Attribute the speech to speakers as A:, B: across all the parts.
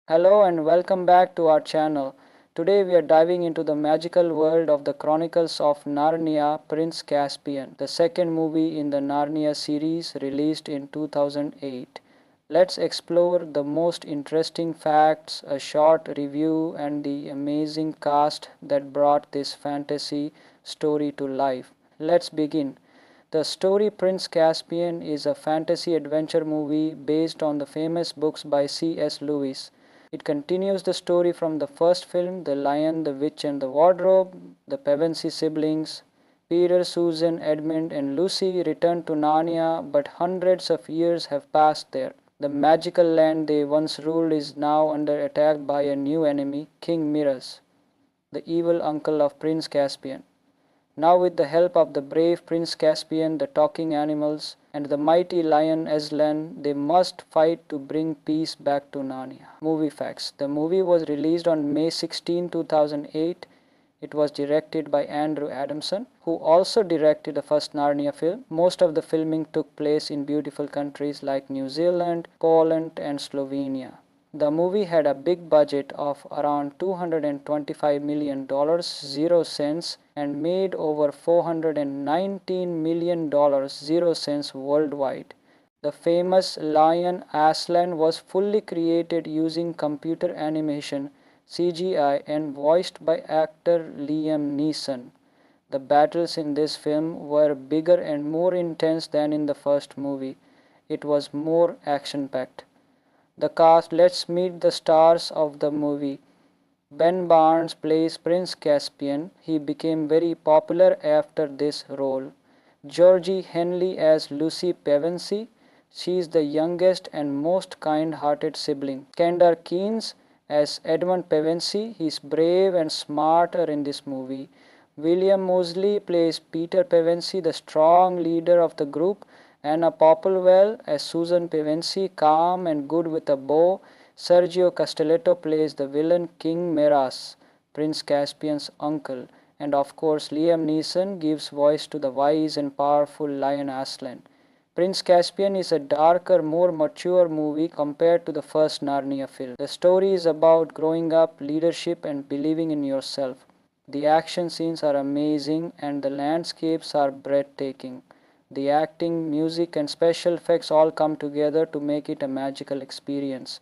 A: Hello and welcome back to our channel. Today we are diving into the magical world of the Chronicles of Narnia Prince Caspian, the second movie in the Narnia series released in 2008. Let's explore the most interesting facts, a short review, and the amazing cast that brought this fantasy story to life. Let's begin. The story Prince Caspian is a fantasy adventure movie based on the famous books by C.S. Lewis. It continues the story from the first film, The Lion, the Witch and the Wardrobe. The Pevensie siblings, Peter, Susan, Edmund, and Lucy, return to Narnia, but hundreds of years have passed there. The magical land they once ruled is now under attack by a new enemy, King Miraz, the evil uncle of Prince Caspian. Now, with the help of the brave Prince Caspian, the talking animals, and the mighty lion Aslan, they must fight to bring peace back to Narnia. Movie facts. The movie was released on May 16, 2008. It was directed by Andrew Adamson, who also directed the first Narnia film. Most of the filming took place in beautiful countries like New Zealand, Poland, and Slovenia. The movie had a big budget of around $225 million, 0 cents, and made over $419 million, 0 cents worldwide. The famous lion Aslan was fully created using computer animation, CGI, and voiced by actor Liam Neeson. The battles in this film were bigger and more intense than in the first movie. It was more action packed. The cast. Let's meet the stars of the movie. Ben Barnes plays Prince Caspian. He became very popular after this role. Georgie Henley as Lucy Pevensie. She is the youngest and most kind-hearted sibling. Kendall Keynes as Edmund Pevensie. He is brave and smarter in this movie. William Moseley plays Peter Pevensie, the strong leader of the group. Anna Popplewell as Susan Pevensie, calm and good with a bow. Sergio Castelletto plays the villain King Miraz, Prince Caspian's uncle. And of course, Liam Neeson gives voice to the wise and powerful lion Aslan. Prince Caspian is a darker, more mature movie compared to the first Narnia film. The story is about growing up, leadership, and believing in yourself. The action scenes are amazing and the landscapes are breathtaking. The acting, music, and special effects all come together to make it a magical experience.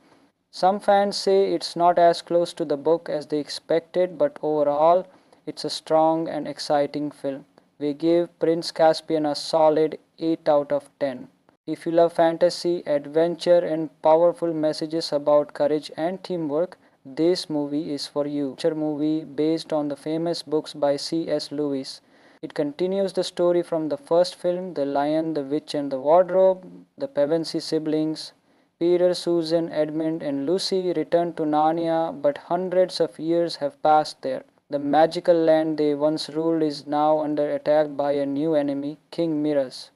A: Some fans say it's not as close to the book as they expected, but overall, it's a strong and exciting film. We give Prince Caspian a solid 8 out of 10. If you love fantasy, adventure, and powerful messages about courage and teamwork, this movie is for you. It's a movie based on the famous books by C.S. Lewis. It continues the story from the first film, The Lion, the Witch and the Wardrobe. The Pevensie siblings, Peter, Susan, Edmund, and Lucy, return to Narnia, but hundreds of years have passed there. The magical land they once ruled is now under attack by a new enemy, King Miraz,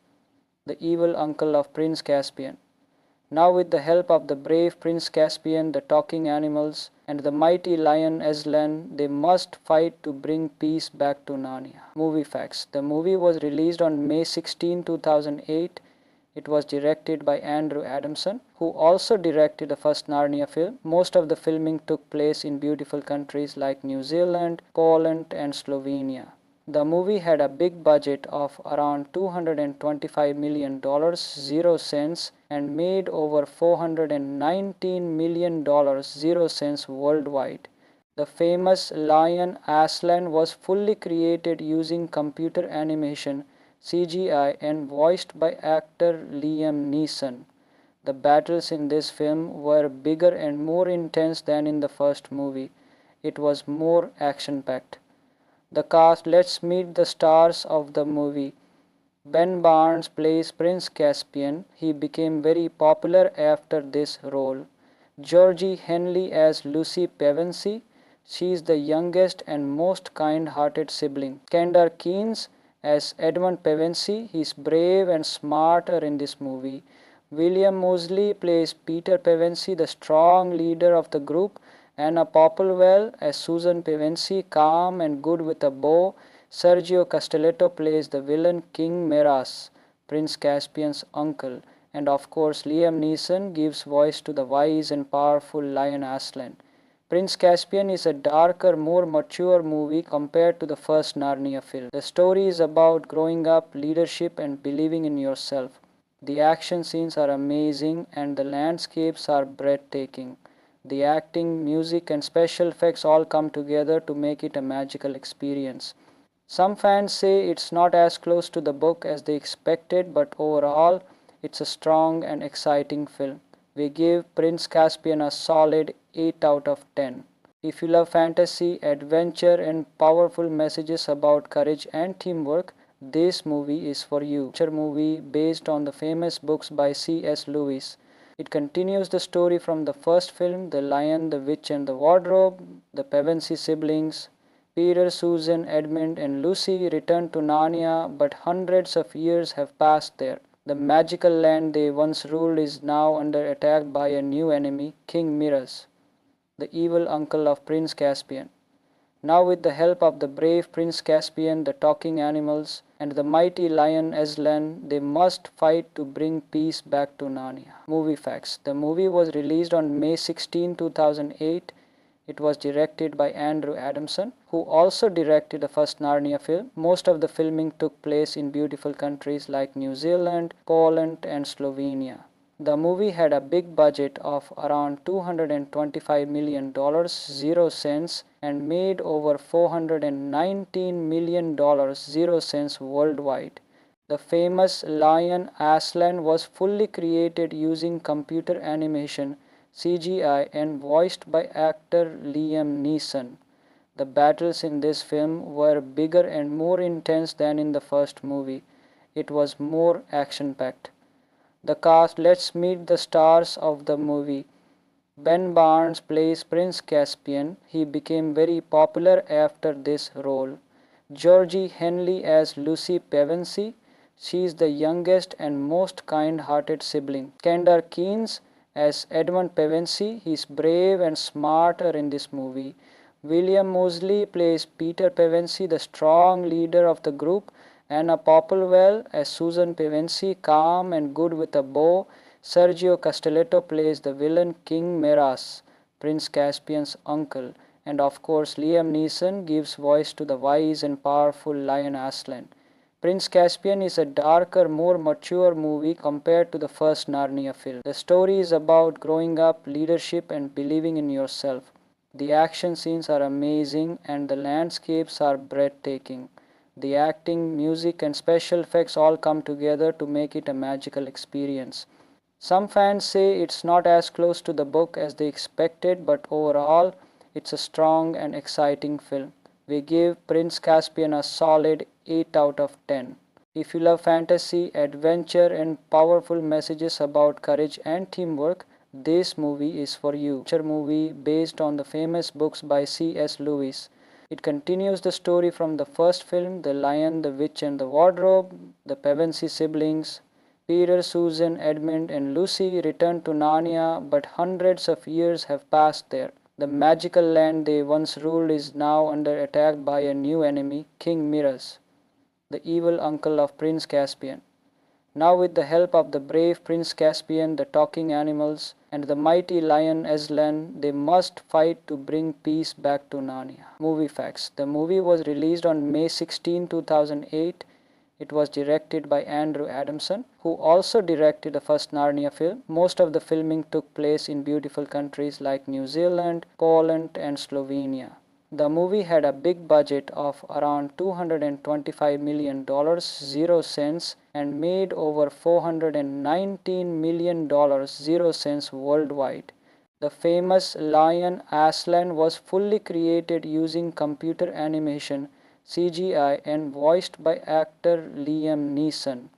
A: the evil uncle of Prince Caspian. Now, with the help of the brave Prince Caspian, the talking animals, and the mighty lion Aslan, they must fight to bring peace back to Narnia. Movie facts. The movie was released on May 16, 2008. It was directed by Andrew Adamson, who also directed the first Narnia film. Most of the filming took place in beautiful countries like New Zealand, Poland, and Slovenia. The movie had a big budget of around $225 million, 0 cents, and made over $419 million, 0 cents worldwide. The famous lion Aslan was fully created using computer animation, CGI, and voiced by actor Liam Neeson. The battles in this film were bigger and more intense than in the first movie. It was more action packed. The cast. Let's meet the stars of the movie. Ben Barnes plays Prince Caspian. He became very popular after this role. Georgie Henley as Lucy Pevensie. She is the youngest and most kind-hearted sibling. Kendall Keynes as Edmund Pevensie. He is brave and smarter in this movie. William Moseley plays Peter Pevensie, the strong leader of the group. Anna Popplewell as Susan Pevensie, calm and good with a bow. Sergio Castelletto plays the villain King Miraz, Prince Caspian's uncle. And of course, Liam Neeson gives voice to the wise and powerful Lion Aslan. Prince Caspian is a darker, more mature movie compared to the first Narnia film. The story is about growing up, leadership, and believing in yourself. The action scenes are amazing and the landscapes are breathtaking. The acting, music, and special effects all come together to make it a magical experience. Some fans say it's not as close to the book as they expected, but overall, it's a strong and exciting film. We give Prince Caspian a solid 8 out of 10. If you love fantasy, adventure, and powerful messages about courage and teamwork, this movie is for you. It's a movie based on the famous books by C.S. Lewis. It continues the story from the first film, The Lion, the Witch, and the Wardrobe. The Pevensie siblings, Peter, Susan, Edmund, and Lucy, return to Narnia, but hundreds of years have passed there. The magical land they once ruled is now under attack by a new enemy, King Miraz, the evil uncle of Prince Caspian. Now, with the help of the brave Prince Caspian, the talking animals, and the mighty lion Aslan, they must fight to bring peace back to Narnia. Movie facts. The movie was released on May 16, 2008. It was directed by Andrew Adamson, who also directed the first Narnia film. Most of the filming took place in beautiful countries like New Zealand, Poland, and Slovenia. The movie had a big budget of around $225 million, 0 cents, and made over $419 million, 0 cents worldwide. The famous lion Aslan was fully created using computer animation, CGI, and voiced by actor Liam Neeson. The battles in this film were bigger and more intense than in the first movie. It was more action-packed. The cast. Let's meet the stars of the movie. Ben Barnes plays Prince Caspian. He became very popular after this role. Georgie Henley as Lucy Pevensie. She is the youngest and most kind-hearted sibling. Kendall Keynes as Edmund Pevensie. He is brave and smarter in this movie. William Moseley plays Peter Pevensie, the strong leader of the group. Anna Popplewell as Susan Pevensie, calm and good with a bow. Sergio Castelletto plays the villain King Miraz, Prince Caspian's uncle. And of course, Liam Neeson gives voice to the wise and powerful Lion Aslan. Prince Caspian is a darker, more mature movie compared to the first Narnia film. The story is about growing up, leadership, and believing in yourself. The action scenes are amazing and the landscapes are breathtaking. The acting, music, and special effects all come together to make it a magical experience. Some fans say it's not as close to the book as they expected, but overall, it's a strong and exciting film. We give Prince Caspian a solid 8 out of 10. If you love fantasy, adventure, and powerful messages about courage and teamwork, this movie is for you. It's a movie based on the famous books by C.S. Lewis. It continues the story from the first film, The Lion, the Witch, and the Wardrobe. The Pevensie siblings, Peter, Susan, Edmund, and Lucy, return to Narnia, but hundreds of years have passed there. The magical land they once ruled is now under attack by a new enemy, King Miraz, the evil uncle of Prince Caspian. Now, with the help of the brave Prince Caspian, the talking animals, and the mighty lion Aslan, they must fight to bring peace back to Narnia. Movie facts. The movie was released on May 16, 2008. It was directed by Andrew Adamson, who also directed the first Narnia film. Most of the filming took place in beautiful countries like New Zealand, Poland, and Slovenia. The movie had a big budget of around $225 million, 0 cents, and made over $419 million, 0 cents worldwide. The famous lion Aslan was fully created using computer animation, CGI, and voiced by actor Liam Neeson.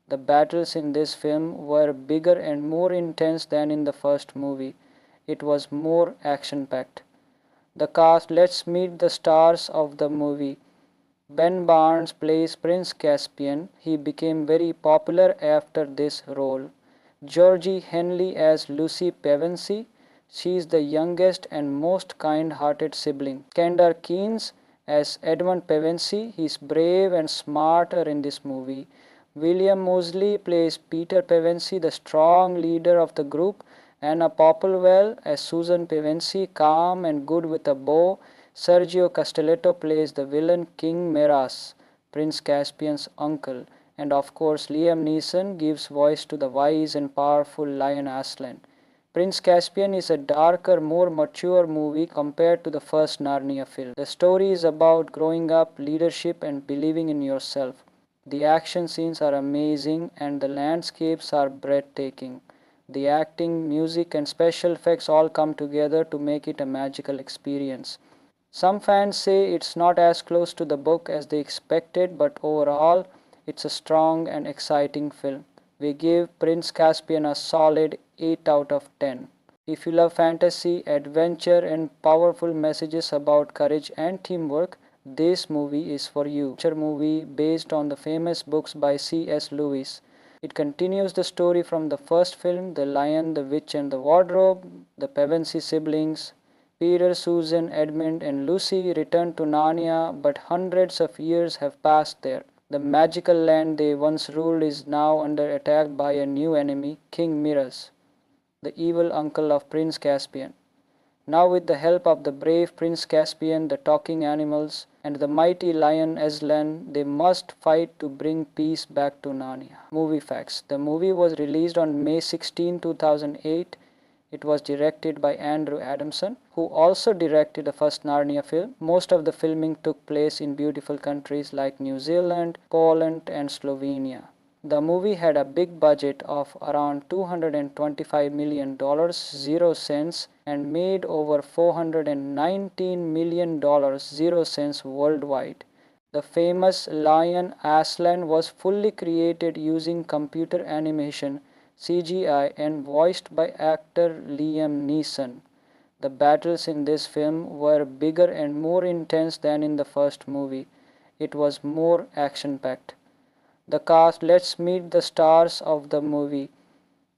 A: The battles in this film were bigger and more intense than in the first movie. It was more action-packed. The cast. Let's meet the stars of the movie. Ben Barnes plays Prince Caspian. He became very popular after this role. Georgie Henley as Lucy Pevensie. She is the youngest and most kind-hearted sibling. Kendall Keynes as Edmund Pevensie. He is brave and smarter in this movie. William Moseley plays Peter Pevensie, the strong leader of the group. Anna Popplewell as Susan Pevensie, calm and good with a bow. Sergio Castelletto plays the villain King Miraz, Prince Caspian's uncle. And of course, Liam Neeson gives voice to the wise and powerful Lion Aslan. Prince Caspian is a darker, more mature movie compared to the first Narnia film. The story is about growing up, leadership, and believing in yourself. The action scenes are amazing and the landscapes are breathtaking. The acting, music, and special effects all come together to make it a magical experience. Some fans say it's not as close to the book as they expected, but overall, it's a strong and exciting film. We give Prince Caspian a solid 8 out of 10. If you love fantasy, adventure, and powerful messages about courage and teamwork, this movie is for you. It's a movie based on the famous books by C.S. Lewis. It continues the story from the first film, The Lion, the Witch, and the Wardrobe. The Pevensie siblings, Peter, Susan, Edmund, and Lucy, return to Narnia, but hundreds of years have passed there. The magical land they once ruled is now under attack by a new enemy, King Miraz, the evil uncle of Prince Caspian. Now, with the help of the brave Prince Caspian, the talking animals, and the mighty lion Aslan, they must fight to bring peace back to Narnia. Movie facts. The movie was released on May 16, 2008. It was directed by Andrew Adamson, who also directed the first Narnia film. Most of the filming took place in beautiful countries like New Zealand, Poland, and Slovenia. The movie had a big budget of around $225 million, 0 cents, and made over $419 million, 0 cents worldwide. The famous lion Aslan was fully created using computer animation, CGI, and voiced by actor Liam Neeson. The battles in this film were bigger and more intense than in the first movie. It was more action-packed. The cast. Let's meet the stars of the movie.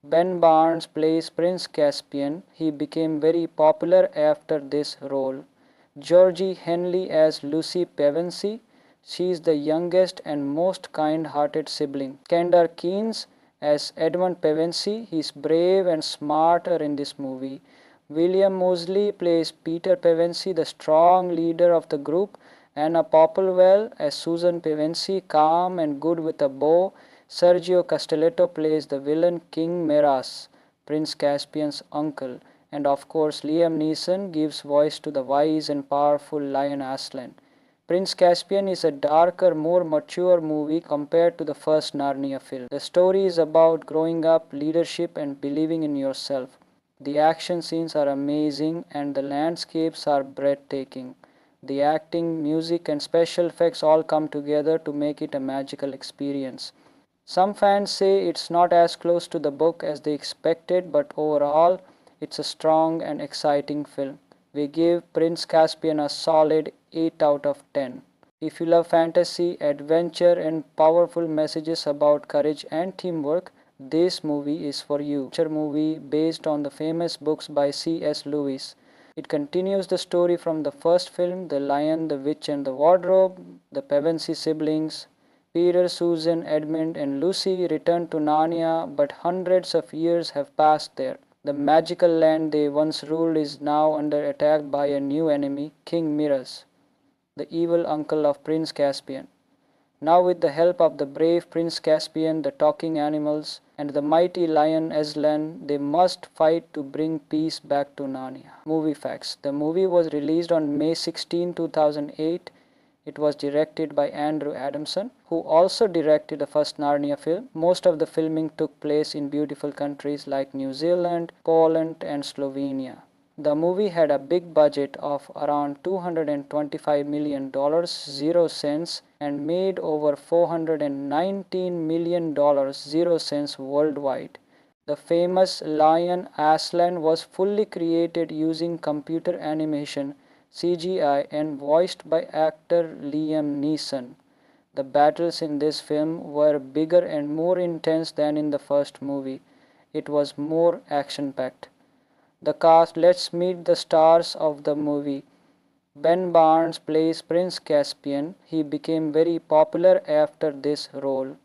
A: Ben Barnes plays Prince Caspian. He became very popular after this role. Georgie Henley as Lucy Pevensie. She is the youngest and most kind-hearted sibling. Kendall Keynes as Edmund Pevensie. He is brave and smarter in this movie. William Moseley plays Peter Pevensie, the strong leader of the group. Anna Popplewell as Susan Pevensie, calm and good with a bow. Sergio Castelletto plays the villain King Miraz, Prince Caspian's uncle. And of course, Liam Neeson gives voice to the wise and powerful Lion Aslan. Prince Caspian is a darker, more mature movie compared to the first Narnia film. The story is about growing up, leadership, and believing in yourself. The action scenes are amazing and the landscapes are breathtaking. The acting, music, and special effects all come together to make it a magical experience. Some fans say it's not as close to the book as they expected, but overall, it's a strong and exciting film. We give Prince Caspian a solid 8 out of 10. If you love fantasy, adventure, and powerful messages about courage and teamwork, this movie is for you. It's a movie based on the famous books by C.S. Lewis. It continues the story from the first film, The Lion, the Witch, and the Wardrobe. The Pevensie siblings, Peter, Susan, Edmund, and Lucy, return to Narnia, but hundreds of years have passed there. The magical land they once ruled is now under attack by a new enemy, King Miraz, the evil uncle of Prince Caspian. Now, with the help of the brave Prince Caspian, the talking animals, and the mighty lion Aslan, they must fight to bring peace back to Narnia. Movie facts. The movie was released on May 16, 2008. It was directed by Andrew Adamson, who also directed the first Narnia film. Most of the filming took place in beautiful countries like New Zealand, Poland, and Slovenia. The movie had a big budget of around $225 million, 0 cents, and made over $419 million, 0 cents worldwide. The famous lion Aslan was fully created using computer animation, CGI, and voiced by actor Liam Neeson. The battles in this film were bigger and more intense than in the first movie. It was more action-packed. The cast. Let's meet the stars of the movie. Ben Barnes plays Prince Caspian. He became very popular after this role.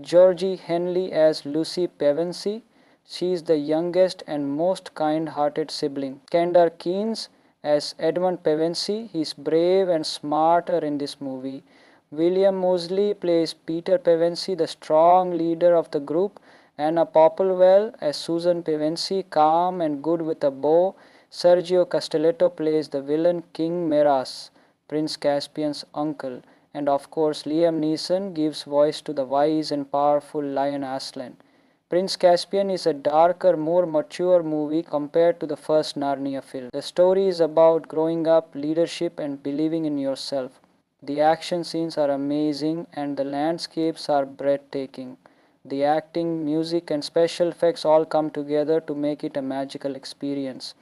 A: Georgie Henley as Lucy Pevensey. She is the youngest and most kind-hearted sibling. Kendall Keynes as Edmund Pevensey. He is brave and smarter in this movie. William Moseley plays Peter Pevensey, the strong leader of the group. Anna Popplewell as Susan Pevensey, calm and good with a bow. Sergio Castelletto plays the villain King Miraz, Prince Caspian's uncle. And of course, Liam Neeson gives voice to the wise and powerful Lion Aslan. Prince Caspian is a darker, more mature movie compared to the first Narnia film. The story is about growing up, leadership, and believing in yourself. The action scenes are amazing and the landscapes are breathtaking. The acting, music, and special effects all come together to make it a magical experience.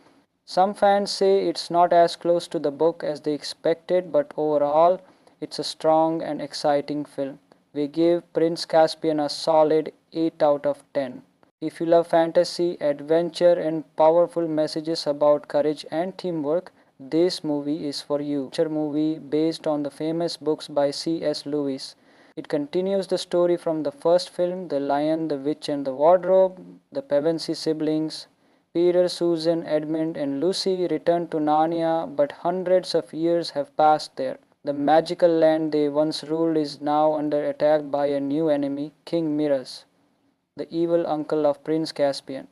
A: Some fans say it's not as close to the book as they expected, but overall, it's a strong and exciting film. We give Prince Caspian a solid 8 out of 10. If you love fantasy, adventure, and powerful messages about courage and teamwork, this movie is for you. It's a movie based on the famous books by C.S. Lewis. It continues the story from the first film, The Lion, the Witch, and the Wardrobe. The Pevensey siblings, Peter, Susan, Edmund, and Lucy, return to Narnia, but hundreds of years have passed there. The magical land they once ruled is now under attack by a new enemy, King Miraz, the evil uncle of Prince Caspian.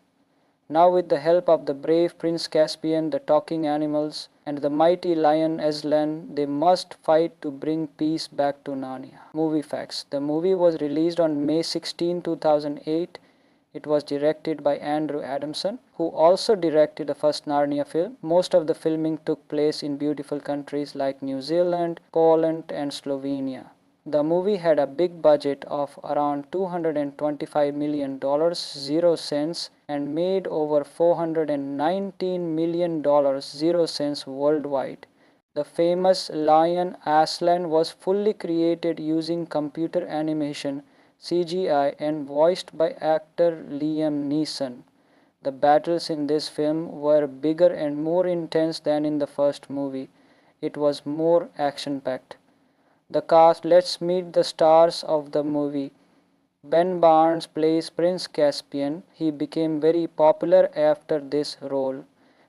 A: Now with the help of the brave Prince Caspian, the talking animals, and the mighty lion Aslan, they must fight to bring peace back to Narnia. Movie facts. The movie was released on May 16, 2008. It was directed by Andrew Adamson, who also directed the first Narnia film. Most of the filming took place in beautiful countries like New Zealand, Poland, and Slovenia. The movie had a big budget of around $225 million, 0 cents, and made over $419 million, 0 cents worldwide. The famous lion Aslan was fully created using computer animation, CGI, and voiced by actor Liam Neeson. The battles in this film were bigger and more intense than in the first movie. It was more action-packed. The cast. Let's meet the stars of the movie. Ben Barnes plays Prince Caspian. He became very popular after this role.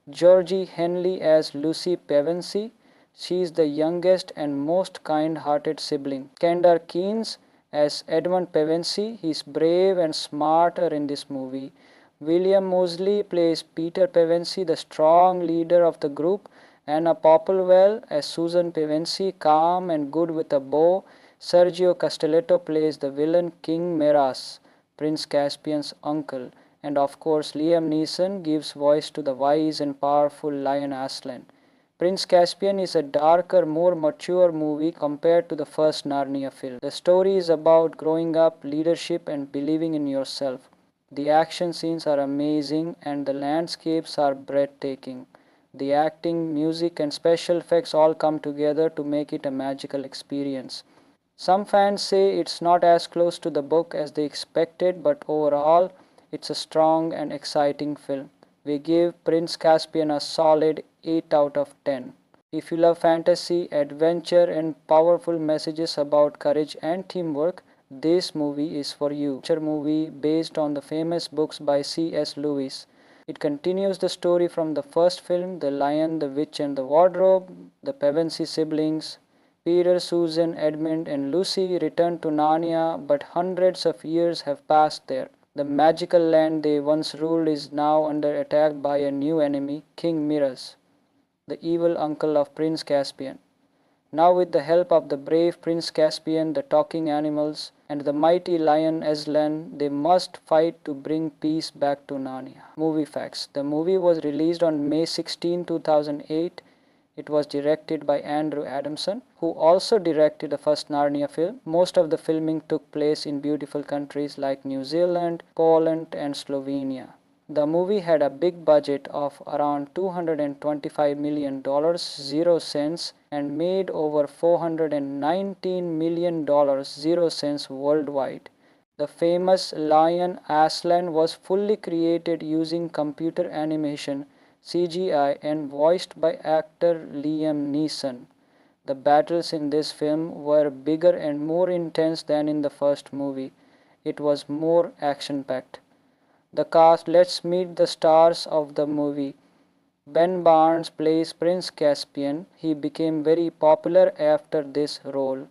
A: Georgie Henley as Lucy Pevensey. She is the youngest and most kind-hearted sibling. Kendall Keynes as Edmund Pevensey. He is brave and smarter in this movie. William Moseley plays Peter Pevensey, the strong leader of the group. Anna Popplewell as Susan Pevensey, calm and good with a bow. Sergio Castelletto plays the villain King Miraz, Prince Caspian's uncle. And of course, Liam Neeson gives voice to the wise and powerful Lion Aslan. Prince Caspian is a darker, more mature movie compared to the first Narnia film. The story is about growing up, leadership, and believing in yourself. The action scenes are amazing and the landscapes are breathtaking. The acting, music, and special effects all come together to make it a magical experience. Some fans say it's not as close to the book as they expected, but overall, it's a strong and exciting film. We give Prince Caspian a solid 8 out of 10. If you love fantasy, adventure, and powerful messages about courage and teamwork, this movie is for you. It's a movie based on the famous books by C.S. Lewis. It continues the story from the first film, The Lion, the Witch, and the Wardrobe. The Pevensey siblings, Peter, Susan, Edmund, and Lucy, return to Narnia, but hundreds of years have passed there. The magical land they once ruled is now under attack by a new enemy, King Miraz, the evil uncle of Prince Caspian. Now with the help of the brave Prince Caspian, the talking animals, and the mighty lion Aslan, they must fight to bring peace back to Narnia. Movie facts. The movie was released on May 16, 2008. It was directed by Andrew Adamson, who also directed the first Narnia film. Most of the filming took place in beautiful countries like New Zealand, Poland, and Slovenia. The movie had a big budget of around $225 million, 0 cents, and made over $419 million, 0 cents worldwide. The famous lion Aslan was fully created using computer animation, CGI, and voiced by actor Liam Neeson. The battles in this film were bigger and more intense than in the first movie. It was more action-packed. The cast, let's meet the stars of the movie. Ben Barnes plays Prince Caspian. He became very popular after this role.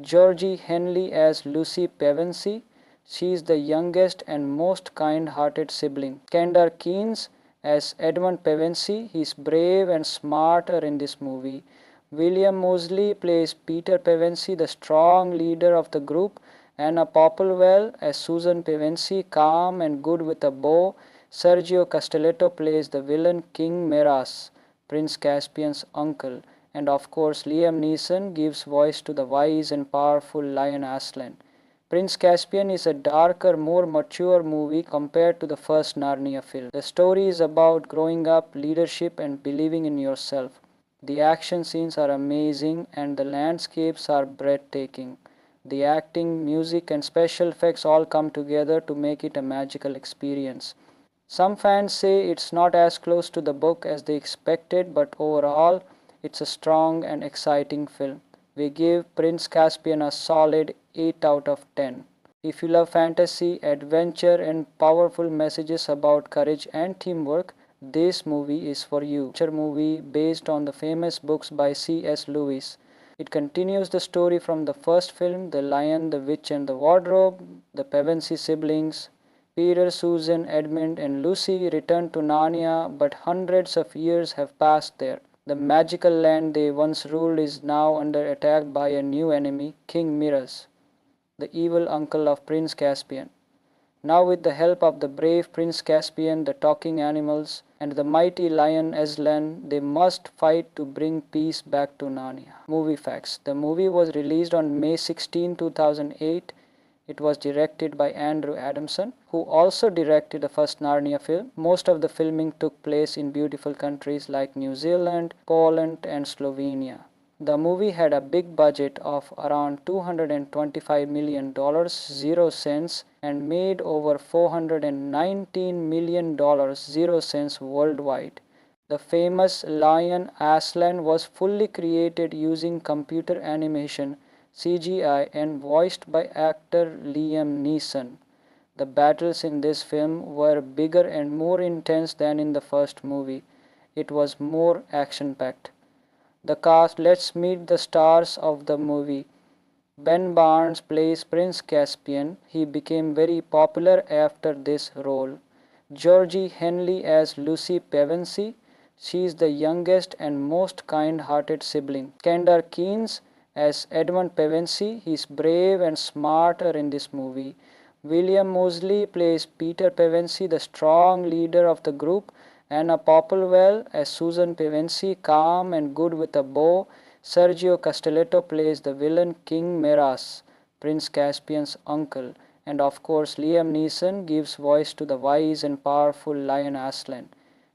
A: Georgie Henley as Lucy Pevensey. She is the youngest and most kind-hearted sibling. Kendall Keynes as Edmund Pevensey. He is brave and smarter in this movie. William Moseley plays Peter Pevensey, the strong leader of the group. Anna Popplewell as Susan Pevensey, calm and good with a bow. Sergio Castelletto plays the villain King Miraz, Prince Caspian's uncle. And of course, Liam Neeson gives voice to the wise and powerful Lion Aslan. Prince Caspian is a darker, more mature movie compared to the first Narnia film. The story is about growing up, leadership, and believing in yourself. The action scenes are amazing and the landscapes are breathtaking. The acting, music, and special effects all come together to make it a magical experience. Some fans say it's not as close to the book as they expected, but overall, it's a strong and exciting film. We give Prince Caspian a solid 8 out of 10. If you love fantasy, adventure, and powerful messages about courage and teamwork, this movie is for you. It's a movie based on the famous books by C.S. Lewis. It continues the story from the first film, The Lion, the Witch, and the Wardrobe. The Pevensey siblings, Peter, Susan, Edmund, and Lucy return to Narnia, but hundreds of years have passed there. The magical land they once ruled is now under attack by a new enemy, King Miraz, the evil uncle of Prince Caspian. Now with the help of the brave Prince Caspian, the talking animals, and the mighty lion Aslan, they must fight to bring peace back to Narnia. Movie facts. The movie was released on May 16, 2008. It was directed by Andrew Adamson, who also directed the first Narnia film. Most of the filming took place in beautiful countries like New Zealand, Poland, and Slovenia. The movie had a big budget of around $225 million, 0 cents, and made over $419 million, 0 cents worldwide. The famous lion Aslan was fully created using computer animation, CGI, and voiced by actor Liam Neeson. The battles in this film were bigger and more intense than in the first movie. It was more action-packed. The cast, let's meet the stars of the movie. Ben Barnes plays Prince Caspian. He became very popular after this role. Georgie Henley as Lucy Pevensey. She is the youngest and most kind-hearted sibling. Kendall Keynes as Edmund Pevensey. He is brave and smarter in this movie. William Moseley plays Peter Pevensey, the strong leader of the group. Anna Popplewell as Susan Pevensey, calm and good with a bow. Sergio Castelletto plays the villain King Miraz, Prince Caspian's uncle. And of course, Liam Neeson gives voice to the wise and powerful Lion Aslan.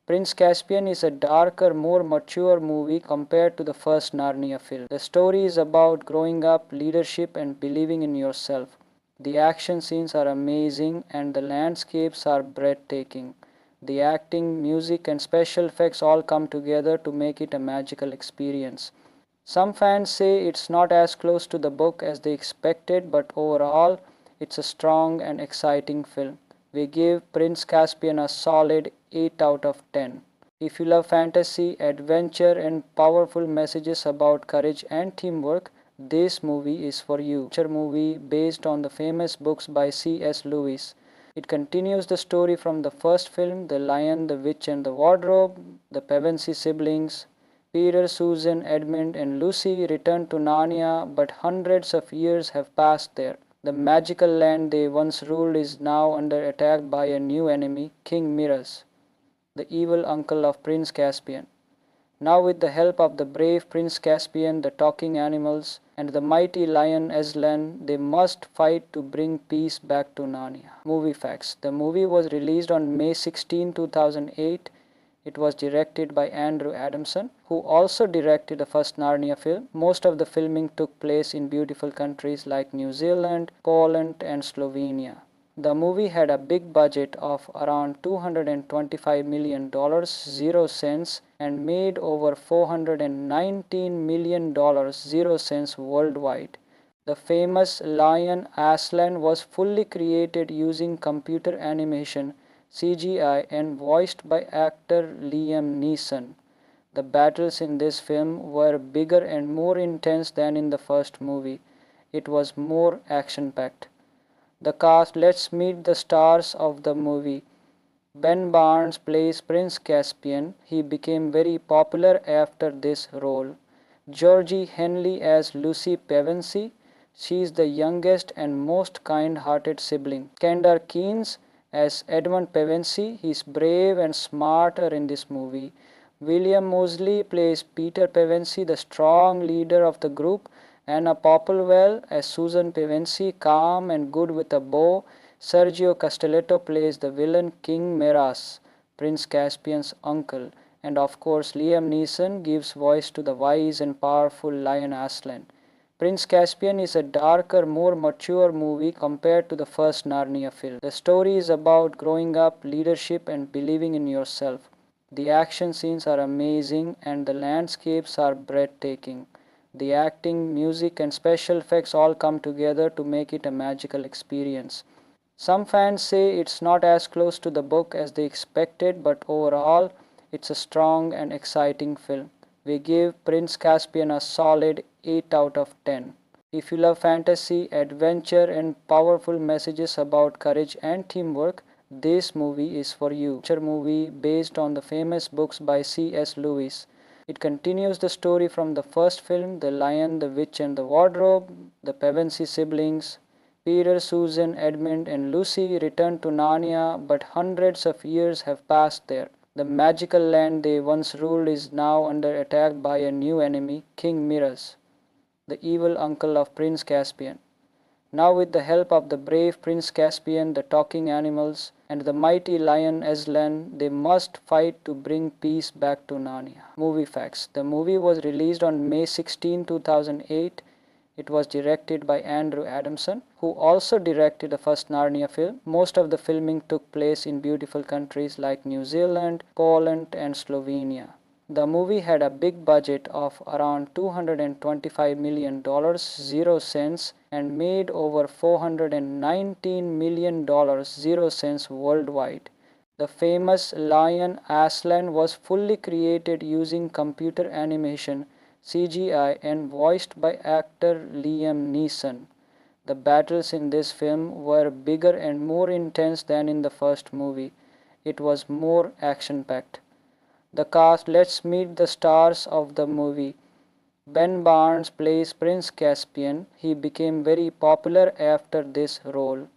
A: Prince Caspian is a darker, more mature movie compared to the first Narnia film. The story is about growing up, leadership, and believing in yourself. The action scenes are amazing and the landscapes are breathtaking. The acting, music, and special effects all come together to make it a magical experience. Some fans say it's not as close to the book as they expected, but overall, it's a strong and exciting film. We give Prince Caspian a solid 8 out of 10. If you love fantasy, adventure, and powerful messages about courage and teamwork, this movie is for you. It's a movie based on the famous books by C.S. Lewis. It continues the story from the first film, The Lion, the Witch, and the Wardrobe. The Pevensey siblings, Peter, Susan, Edmund, and Lucy return to Narnia, but hundreds of years have passed there. The magical land they once ruled is now under attack by a new enemy, King Miraz, the evil uncle of Prince Caspian. Now with the help of the brave Prince Caspian, the talking animals, and the mighty lion Aslan, they must fight to bring peace back to Narnia. Movie facts. The movie was released on May 16, 2008. It was directed by Andrew Adamson, who also directed the first Narnia film. Most of the filming took place in beautiful countries like New Zealand, Poland, and Slovenia. The movie had a big budget of around $225 million, 0 cents, and made over $419 million, 0 cents worldwide. The famous lion Aslan was fully created using computer animation, CGI, and voiced by actor Liam Neeson. The battles in this film were bigger and more intense than in the first movie. It was more action packed. The cast, let's meet the stars of the movie. Ben Barnes plays Prince Caspian. He became very popular after this role. Georgie Henley as Lucy Pevensey. She is the youngest and most kind-hearted sibling. Kendall Keynes as Edmund Pevensey. He is brave and smarter in this movie. William Moseley plays Peter Pevensey, the strong leader of the group. Anna Popplewell as Susan Pevensey, calm and good with a bow. Sergio Castelletto plays the villain King Miraz, Prince Caspian's uncle. And of course, Liam Neeson gives voice to the wise and powerful lion Aslan. Prince Caspian is a darker, more mature movie compared to the first Narnia film. The story is about growing up, leadership, and believing in yourself. The action scenes are amazing and the landscapes are breathtaking. The acting, music, and special effects all come together to make it a magical experience. Some fans say it's not as close to the book as they expected, but overall, it's a strong and exciting film. We give Prince Caspian a solid 8 out of 10. If you love fantasy, adventure, and powerful messages about courage and teamwork, this movie is for you. It's a movie based on the famous books by C.S. Lewis. It continues the story from the first film, The Lion, the Witch, and the Wardrobe. The Pevensey siblings, Peter, Susan, Edmund, and Lucy, return to Narnia, but hundreds of years have passed there. The magical land they once ruled is now under attack by a new enemy, King Miraz, the evil uncle of Prince Caspian. Now, with the help of the brave Prince Caspian, the talking animals, and the mighty lion Aslan, they must fight to bring peace back to Narnia. Movie facts. The movie was released on May 16, 2008. It was directed by Andrew Adamson, who also directed the first Narnia film. Most of the filming took place in beautiful countries like New Zealand, Poland, and Slovenia. The movie had a big budget of around $225 million, 0 cents, and made over $419 million, 0 cents worldwide. The famous lion Aslan was fully created using computer animation, CGI, and voiced by actor Liam Neeson. The battles in this film were bigger and more intense than in the first movie. It was more action-packed. The cast, let's meet the stars of the movie. Ben Barnes plays Prince Caspian. He became very popular after this role.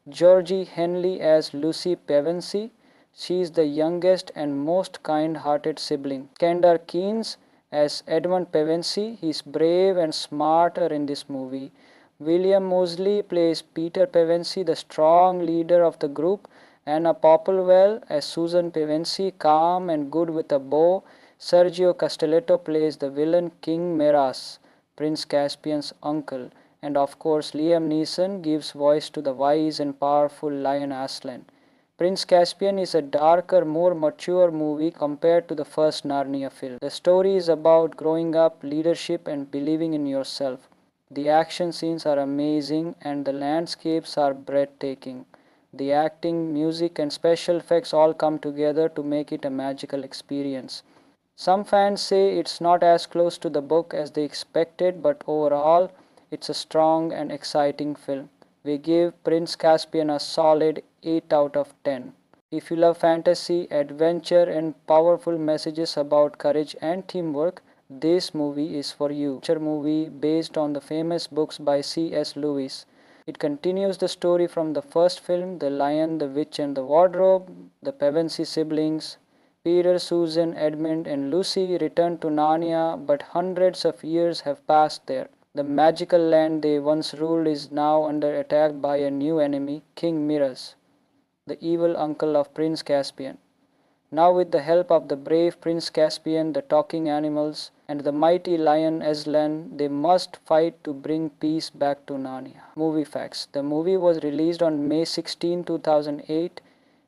A: Georgie Henley as Lucy Pevensey. She is the youngest and most kind-hearted sibling. Kendall Keynes as Edmund Pevensey. He is brave and smarter in this movie. William Moseley plays Peter Pevensey, the strong leader of the group. Anna Popplewell as Susan Pevensey, calm and good with a bow. Sergio Castelletto plays the villain King Miraz, Prince Caspian's uncle. And of course, Liam Neeson gives voice to the wise and powerful lion Aslan. Prince Caspian is a darker, more mature movie compared to the first Narnia film. The story is about growing up, leadership, and believing in yourself. The action scenes are amazing and the landscapes are breathtaking. The acting, music, and special effects all come together to make it a magical experience. Some fans say it's not as close to the book as they expected, but overall, it's a strong and exciting film. We give Prince Caspian a solid 8 out of 10. If you love fantasy, adventure, and powerful messages about courage and teamwork, this movie is for you. It's a movie based on the famous books by C.S. Lewis. It continues the story from the first film, The Lion, the Witch, and the Wardrobe. The Pevensey siblings, Peter, Susan, Edmund, and Lucy, return to Narnia, but hundreds of years have passed there. The magical land they once ruled is now under attack by a new enemy, King Miraz, the evil uncle of Prince Caspian. Now, with the help of the brave Prince Caspian, the talking animals, and the mighty lion Aslan, they must fight to bring peace back to Narnia. Movie facts. The movie was released on May 16, 2008.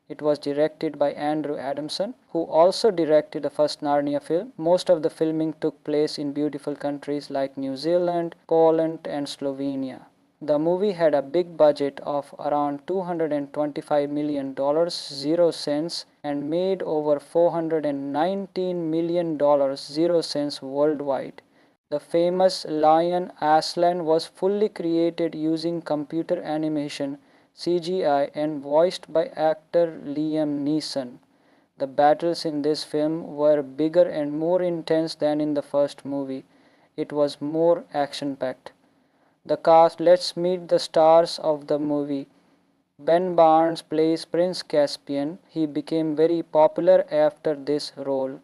A: It was directed by Andrew Adamson, who also directed the first Narnia film. Most of the filming took place in beautiful countries like New Zealand, Poland, and Slovenia. The movie had a big budget of around $225 million, 0 cents, and made over $419 million, 0 cents worldwide. The famous lion Aslan was fully created using computer animation, CGI, and voiced by actor Liam Neeson. The battles in this film were bigger and more intense than in the first movie. It was more action-packed. The cast, let's meet the stars of the movie. Ben Barnes plays Prince Caspian. He became very popular after this role.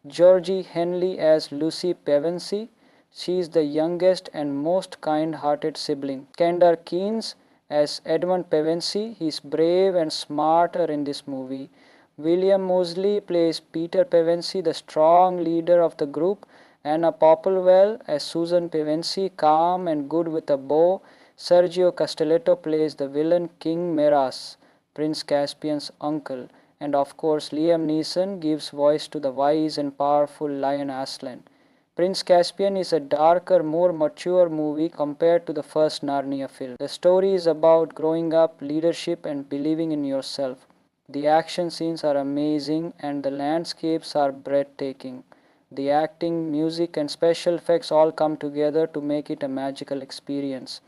A: Georgie Henley as Lucy Pevensey. She is the youngest and most kind-hearted sibling. Kendall Keynes as Edmund Pevensey. He is brave and smarter in this movie. William Moseley plays Peter Pevensey, the strong leader of the group. Anna Popplewell as Susan Pevensey, calm and good with a bow. Sergio Castelletto plays the villain King Miraz, Prince Caspian's uncle. And of course, Liam Neeson gives voice to the wise and powerful lion Aslan. Prince Caspian is a darker, more mature movie compared to the first Narnia film. The story is about growing up, leadership, and believing in yourself. The action scenes are amazing and the landscapes are breathtaking. The acting, music, and special effects all come together to make it a magical experience.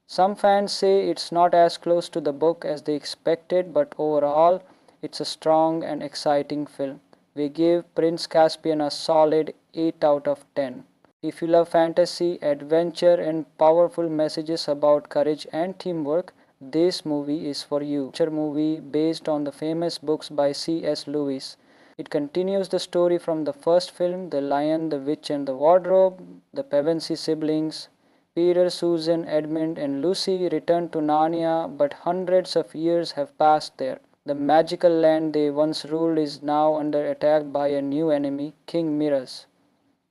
A: Some fans say it's not as close to the book as they expected, but overall, it's a strong and exciting film. We give Prince Caspian a solid 8 out of 10. If you love fantasy, adventure, and powerful messages about courage and teamwork, this movie is for you. It's a movie based on the famous books by C.S. Lewis. It continues the story from the first film, The Lion, the Witch and the Wardrobe. The Pevensey siblings, Peter, Susan, Edmund, and Lucy, return to Narnia, but hundreds of years have passed there. The magical land they once ruled is now under attack by a new enemy, King Miraz,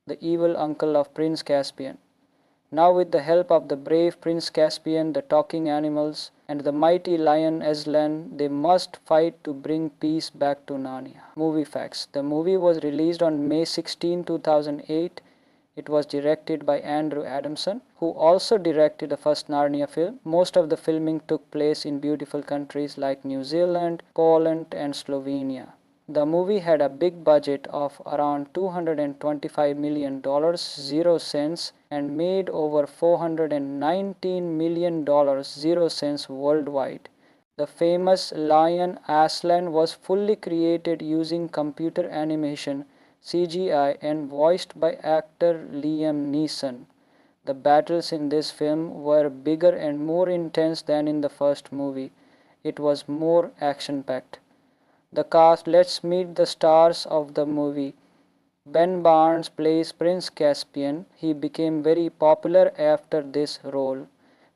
A: the evil uncle of Prince Caspian. Now, with the help of the brave Prince Caspian, the talking animals, and the mighty lion Aslan, they must fight to bring peace back to Narnia. Movie facts. The movie was released on May 16, 2008. It was directed by Andrew Adamson, who also directed the first Narnia film. Most of the filming took place in beautiful countries like New Zealand, Poland, and Slovenia. The movie had a big budget of around $225 million, 0 cents, and made over $419 million, 0 cents worldwide. The famous lion Aslan was fully created using computer animation, CGI, and voiced by actor Liam Neeson. The battles in this film were bigger and more intense than in the first movie. It was more action-packed. The cast, let's meet the stars of the movie. Ben Barnes plays Prince Caspian. He became very popular after this role.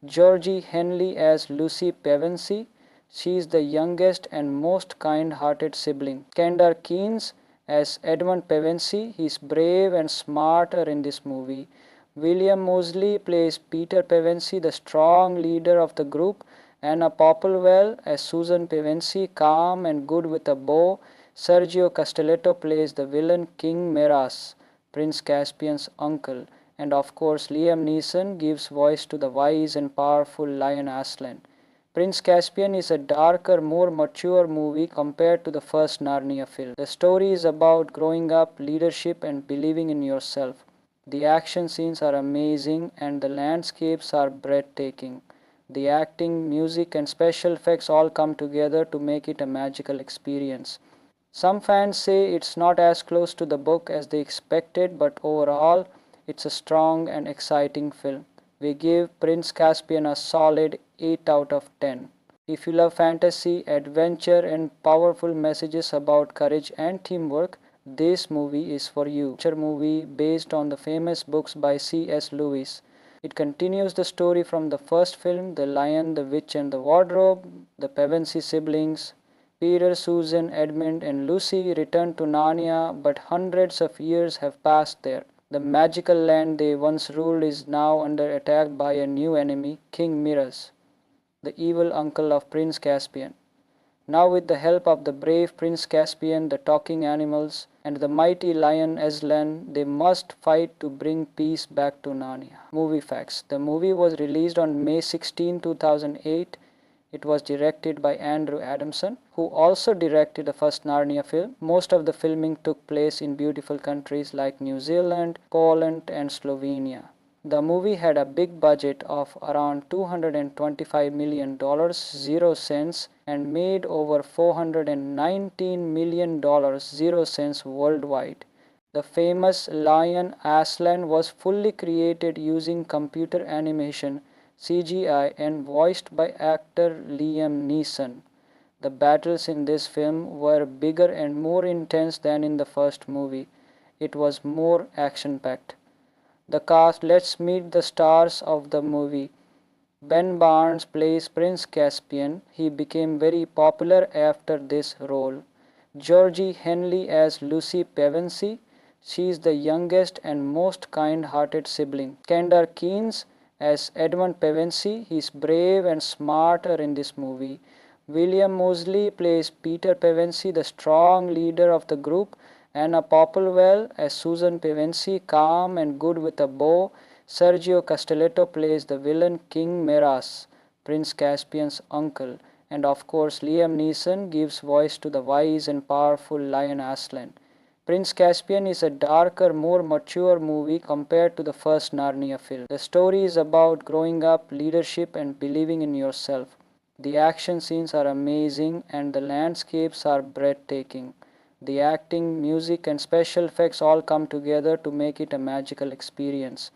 A: Georgie Henley as Lucy Pevensey. She is the youngest and most kind-hearted sibling. Kendall Keynes as Edmund Pevensey. He is brave and smarter in this movie. William Moseley plays Peter Pevensey, the strong leader of the group. Anna Popplewell as Susan Pevensey, calm and good with a bow. Sergio Castelletto plays the villain King Miraz, Prince Caspian's uncle. And of course, Liam Neeson gives voice to the wise and powerful lion Aslan. Prince Caspian is a darker, more mature movie compared to the first Narnia film. The story is about growing up, leadership, and believing in yourself. The action scenes are amazing and the landscapes are breathtaking. The acting, music, and special effects all come together to make it a magical experience. Some fans say it's not as close to the book as they expected, but overall, it's a strong and exciting film. We give Prince Caspian a solid 8 out of 10. If you love fantasy, adventure, and powerful messages about courage and teamwork, this movie is for you. It's a movie based on the famous books by C.S. Lewis. It continues the story from the first film, The Lion, the Witch and the Wardrobe. The Pevensey siblings, Peter, Susan, Edmund, and Lucy, return to Narnia, but hundreds of years have passed there. The magical land they once ruled is now under attack by a new enemy, King Miraz, the evil uncle of Prince Caspian. Now, with the help of the brave Prince Caspian, the talking animals, and the mighty lion Aslan, they must fight to bring peace back to Narnia. Movie facts. The movie was released on May 16, 2008. It was directed by Andrew Adamson, who also directed the first Narnia film. Most of the filming took place in beautiful countries like New Zealand, Poland, and Slovenia. The movie had a big budget of around $225 million, 0 cents, and made over $419 million, 0 cents worldwide. The famous lion Aslan was fully created using computer animation, CGI, and voiced by actor Liam Neeson. The battles in this film were bigger and more intense than in the first movie. It was more action-packed. The cast. Let's meet the stars of the movie. Ben Barnes plays Prince Caspian. He became very popular after this role. Georgie Henley as Lucy Pevensey. She is the youngest and most kind-hearted sibling. Kendall Keynes as Edmund Pevensey. He is brave and smarter in this movie. William Moseley plays Peter Pevensey, the strong leader of the group. Anna Popplewell as Susan Pevensey, calm and good with a bow. Sergio Castelletto plays the villain King Miraz, Prince Caspian's uncle. And of course, Liam Neeson gives voice to the wise and powerful lion Aslan. Prince Caspian is a darker, more mature movie compared to the first Narnia film. The story is about growing up, leadership, and believing in yourself. The action scenes are amazing and the landscapes are breathtaking. The acting, music, and special effects all come together to make it a magical experience.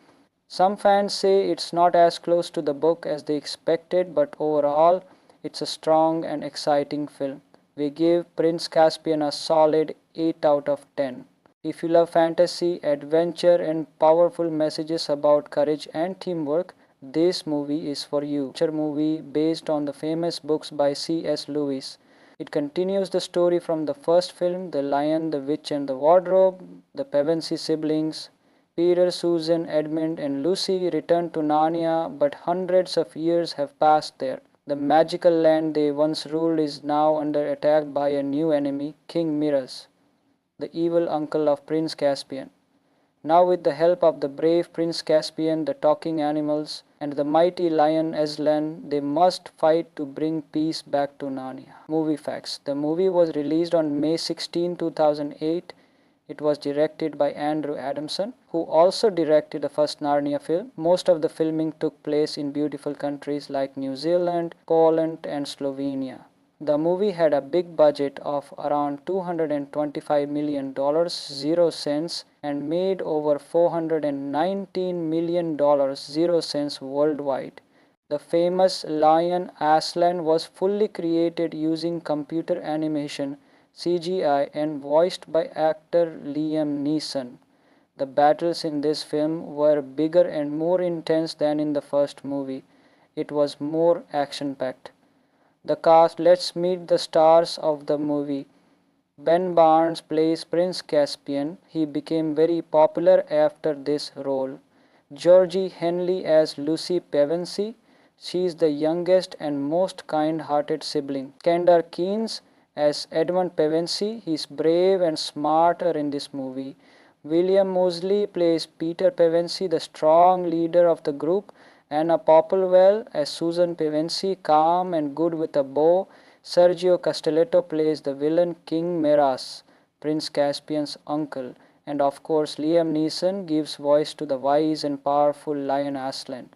A: Some fans say it's not as close to the book as they expected, but overall, it's a strong and exciting film. We give Prince Caspian a solid 8 out of 10. If you love fantasy, adventure, and powerful messages about courage and teamwork, this movie is for you. It's a movie based on the famous books by C.S. Lewis. It continues the story from the first film, The Lion, the Witch and the Wardrobe. The Pevensey siblings, Peter, Susan, Edmund, and Lucy return to Narnia, but hundreds of years have passed there. The magical land they once ruled is now under attack by a new enemy, King Miraz, the evil uncle of Prince Caspian. Now, with the help of the brave Prince Caspian, the talking animals, and the mighty lion Aslan, they must fight to bring peace back to Narnia. Movie facts. The movie was released on May 16, 2008. It was directed by Andrew Adamson, who also directed the first Narnia film. Most of the filming took place in beautiful countries like New Zealand, Poland, and Slovenia. The movie had a big budget of around $225 million, 0 cents, and made over $419 million, 0 cents worldwide. The famous lion Aslan was fully created using computer animation, CGI, and voiced by actor Liam Neeson. The battles in this film were bigger and more intense than in the first movie. It was more action-packed. The cast. Let's meet the stars of the movie. Ben Barnes plays Prince Caspian. He became very popular after this role. Georgie Henley as Lucy Pevensey. She is the youngest and most kind-hearted sibling. Kendall Keynes as Edmund Pevensey. He is brave and smarter in this movie. William Moseley plays Peter Pevensey, the strong leader of the group. Anna Popplewell as Susan Pevensey, calm and good with a bow. Sergio Castelletto plays the villain King Miraz, Prince Caspian's uncle. And of course, Liam Neeson gives voice to the wise and powerful lion Aslan.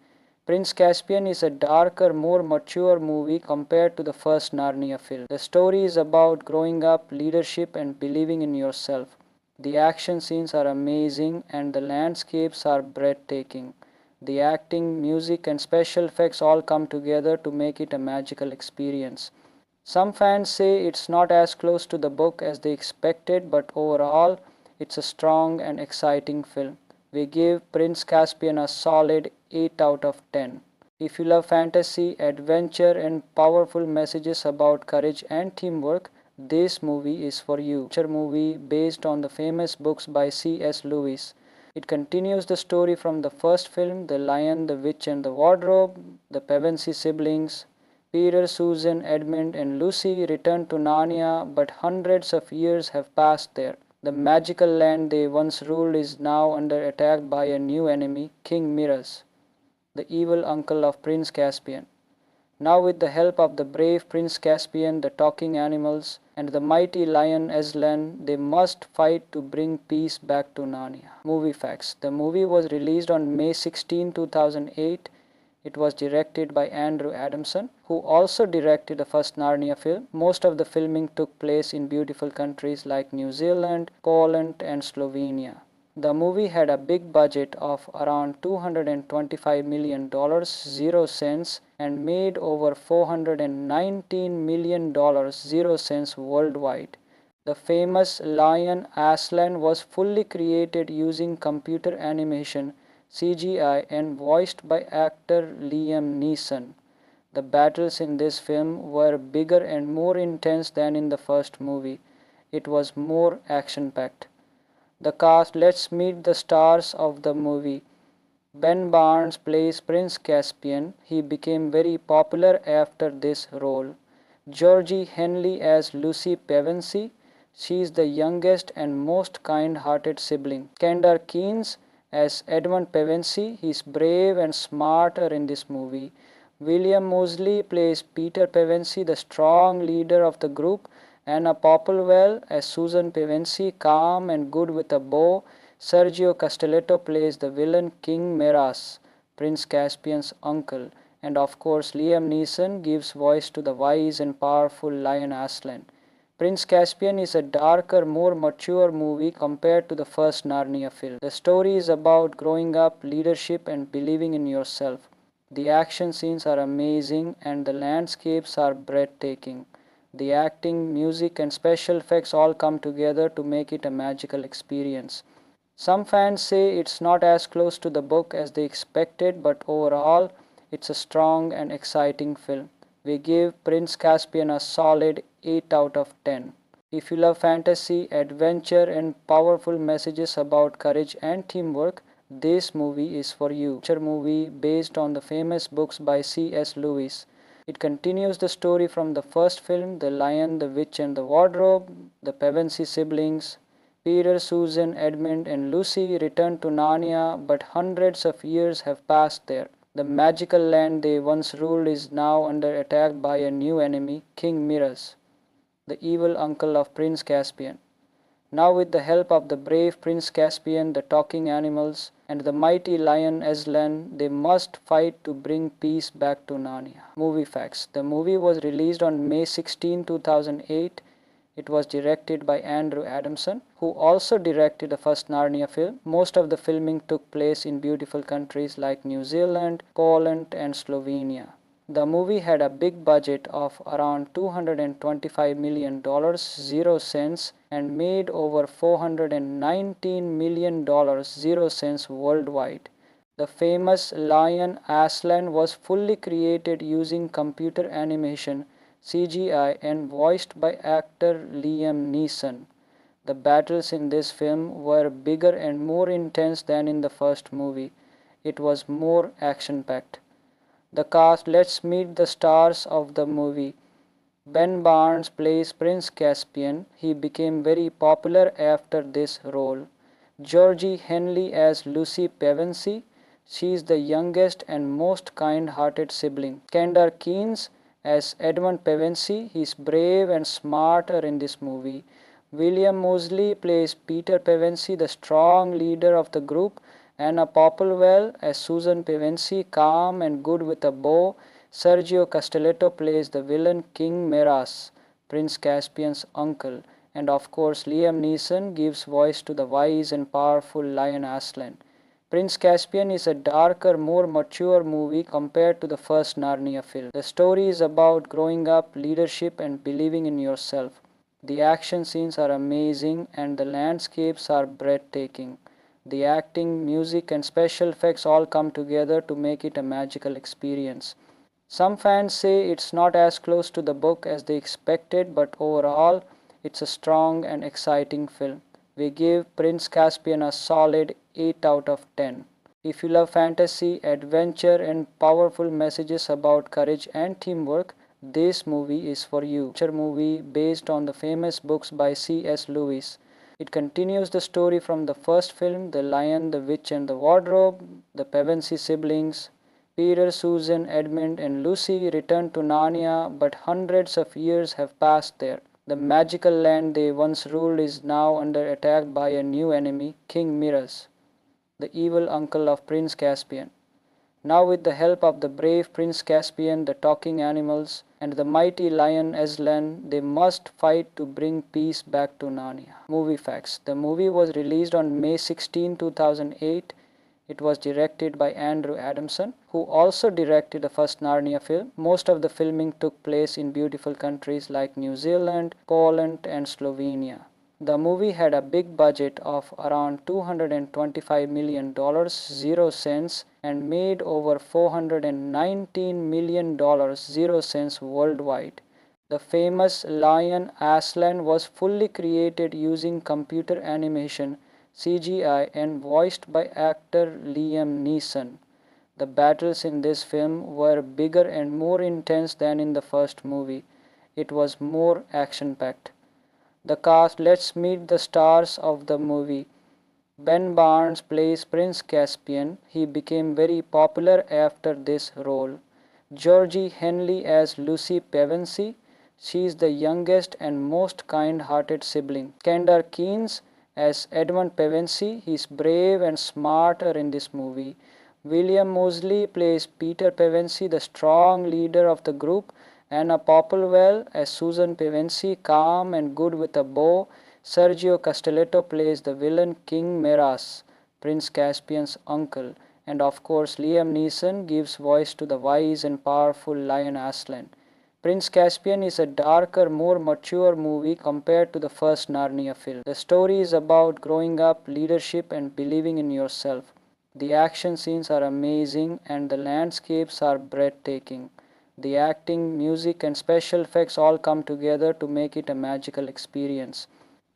A: Prince Caspian is a darker, more mature movie compared to the first Narnia film. The story is about growing up, leadership, and believing in yourself. The action scenes are amazing and the landscapes are breathtaking. The acting, music, and special effects all come together to make it a magical experience. Some fans say it's not as close to the book as they expected, but overall, it's a strong and exciting film. We give Prince Caspian a solid 8 out of 10. If you love fantasy, adventure, and powerful messages about courage and teamwork, this movie is for you. It's a movie based on the famous books by C.S. Lewis. It continues the story from the first film, The Lion, the Witch and the Wardrobe. The Pevensey siblings, Peter, Susan, Edmund, and Lucy return to Narnia, but hundreds of years have passed there. The magical land they once ruled is now under attack by a new enemy, King Miraz, the evil uncle of Prince Caspian. Now, with the help of the brave Prince Caspian, the talking animals, and the mighty lion Aslan, they must fight to bring peace back to Narnia. Movie facts. The movie was released on May 16, 2008. It was directed by Andrew Adamson, who also directed the first Narnia film. Most of the filming took place in beautiful countries like New Zealand, Poland, and Slovenia. The movie had a big budget of around $225 million, 0 cents, and made over $419 million, 0 cents worldwide. The famous lion Aslan was fully created using computer animation, CGI, and voiced by actor Liam Neeson. The battles in this film were bigger and more intense than in the first movie. It was more action-packed. The cast. Let's meet the stars of the movie. Ben Barnes plays Prince Caspian. He became very popular after this role. Georgie Henley as Lucy Pevensey. She is the youngest and most kind-hearted sibling. Kendall Keynes as Edmund Pevensey. He is brave and smarter in this movie. William Moseley plays Peter Pevensey, the strong leader of the group. Anna Popplewell as Susan Pevensey, calm and good with a bow. Sergio Castelletto plays the villain King Miraz, Prince Caspian's uncle. And of course, Liam Neeson gives voice to the wise and powerful lion Aslan. Prince Caspian is a darker, more mature movie compared to the first Narnia film. The story is about growing up, leadership, and believing in yourself. The action scenes are amazing and the landscapes are breathtaking. The acting, music, and special effects all come together to make it a magical experience. Some fans say it's not as close to the book as they expected, but overall, it's a strong and exciting film. We give Prince Caspian a solid 8 out of 10. If you love fantasy, adventure, and powerful messages about courage and teamwork, this movie is for you. It's a movie based on the famous books by C.S. Lewis. It continues the story from the first film, The Lion, the Witch and the Wardrobe. The Pevensey siblings, Peter, Susan, Edmund, and Lucy return to Narnia, but hundreds of years have passed there. The magical land they once ruled is now under attack by a new enemy, King Miraz, the evil uncle of Prince Caspian. Now, with the help of the brave Prince Caspian, the talking animals, and the mighty lion Aslan, they must fight to bring peace back to Narnia. Movie facts. The movie was released on May 16, 2008. It was directed by Andrew Adamson, who also directed the first Narnia film. Most of the filming took place in beautiful countries like New Zealand, Poland, and Slovenia. The movie had a big budget of around $225 million, 0 cents, and made over $419 million, 0 cents worldwide. The famous lion Aslan was fully created using computer animation, CGI, and voiced by actor Liam Neeson. The battles in this film were bigger and more intense than in the first movie. It was more action-packed. The cast. Let's meet the stars of the movie. Ben Barnes plays Prince Caspian. He became very popular after this role. Georgie Henley as Lucy Pevensey. She is the youngest and most kind-hearted sibling. Kendall Keynes as Edmund Pevensey. He is brave and smarter in this movie. William Moseley plays Peter Pevensey, the strong leader of the group. Anna Popplewell as Susan Pevensey, calm and good with a bow. Sergio Castelletto plays the villain King Miraz, Prince Caspian's uncle. And of course, Liam Neeson gives voice to the wise and powerful lion Aslan. Prince Caspian is a darker, more mature movie compared to the first Narnia film. The story is about growing up, leadership, and believing in yourself. The action scenes are amazing and the landscapes are breathtaking. The acting, music, and special effects all come together to make it a magical experience. Some fans say it's not as close to the book as they expected, but overall, it's a strong and exciting film. We give Prince Caspian a solid 8 out of 10. If you love fantasy, adventure, and powerful messages about courage and teamwork, this movie is for you. Picture movie based on the famous books by C.S. Lewis. It continues the story from the first film, The Lion, the Witch and the Wardrobe. The Pevensie siblings, Peter, Susan, Edmund and Lucy, return to Narnia, but hundreds of years have passed there. The magical land they once ruled is now under attack by a new enemy, King Miraz, the evil uncle of Prince Caspian. Now with the help of the brave Prince Caspian, the talking animals, and the mighty lion Aslan, they must fight to bring peace back to Narnia. Movie facts. The movie was released on May 16, 2008. It was directed by Andrew Adamson, who also directed the first Narnia film. Most of the filming took place in beautiful countries like New Zealand, Poland and Slovenia. The movie had a big budget of around $225 million, 0 cents, and made over $419 million, 0 cents worldwide. The famous lion Aslan was fully created using computer animation, CGI, and voiced by actor Liam Neeson. The battles in this film were bigger and more intense than in the first movie. It was more action-packed. The cast. Let's meet the stars of the movie. Ben Barnes plays Prince Caspian. He became very popular after this role. Georgie Henley as Lucy Pevensie. She is the youngest and most kind-hearted sibling. Kendall Keynes as Edmund Pevensie. He is brave and smarter in this movie. William Moseley plays Peter Pevensie, the strong leader of the group. Anna Popplewell as Susan Pevensie, calm and good with a bow. Sergio Castelletto plays the villain King Miraz, Prince Caspian's uncle. And of course Liam Neeson gives voice to the wise and powerful lion Aslan. Prince Caspian is a darker, more mature movie compared to the first Narnia film. The story is about growing up, leadership and believing in yourself. The action scenes are amazing and the landscapes are breathtaking. The acting, music and special effects all come together to make it a magical experience.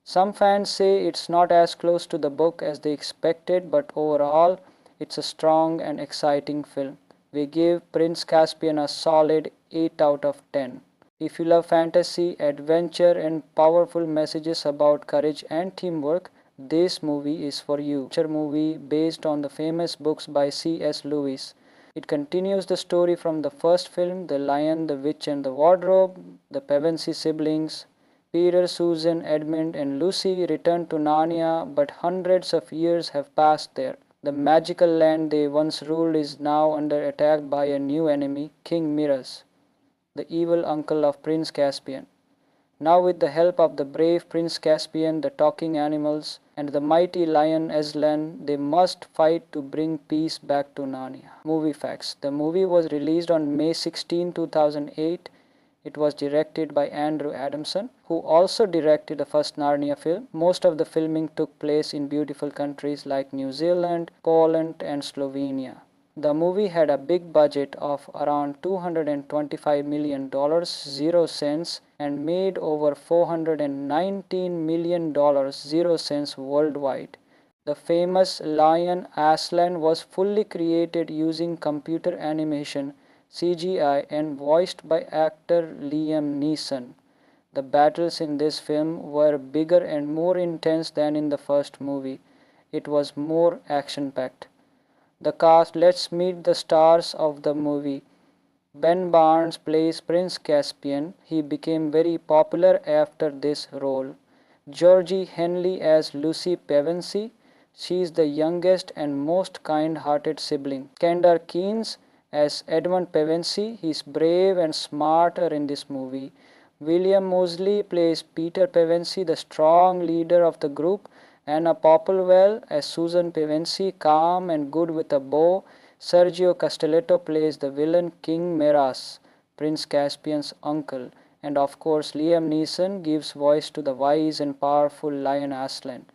A: Some fans say it's not as close to the book as they expected, but overall it's a strong and exciting film. We give Prince Caspian a solid 8 out of 10. If you love fantasy, adventure and powerful messages about courage and teamwork, this movie is for you. Picture movie based on the famous books by C.S. Lewis. It continues the story from the first film, The Lion, the Witch and the Wardrobe. The Pevensie siblings, Peter, Susan, Edmund and Lucy, return to Narnia, but hundreds of years have passed there. The magical land they once ruled is now under attack by a new enemy, King Miraz, the evil uncle of Prince Caspian. Now with the help of the brave Prince Caspian, the talking animals, and the mighty lion Aslan, they must fight to bring peace back to Narnia. Movie facts. The movie was released on May 16, 2008. It was directed by Andrew Adamson, who also directed the first Narnia film. Most of the filming took place in beautiful countries like New Zealand, Poland and Slovenia. The movie had a big budget of around $225 million, 0 cents, and made over $419 million, 0 cents worldwide. The famous lion Aslan was fully created using computer animation, CGI, and voiced by actor Liam Neeson. The battles in this film were bigger and more intense than in the first movie. It was more action-packed. The cast. Let's meet the stars of the movie. Ben Barnes plays Prince Caspian. He became very popular after this role. Georgie Henley as Lucy Pevensie. She is the youngest and most kind-hearted sibling. Kendall Keynes as Edmund Pevensie. He is brave and smarter in this movie. William Moseley plays Peter Pevensie, the strong leader of the group. Anna Popplewell as Susan Pevensie, calm and good with a bow. Sergio Castelletto plays the villain King Miraz, Prince Caspian's uncle. And of course Liam Neeson gives voice to the wise and powerful lion Aslan.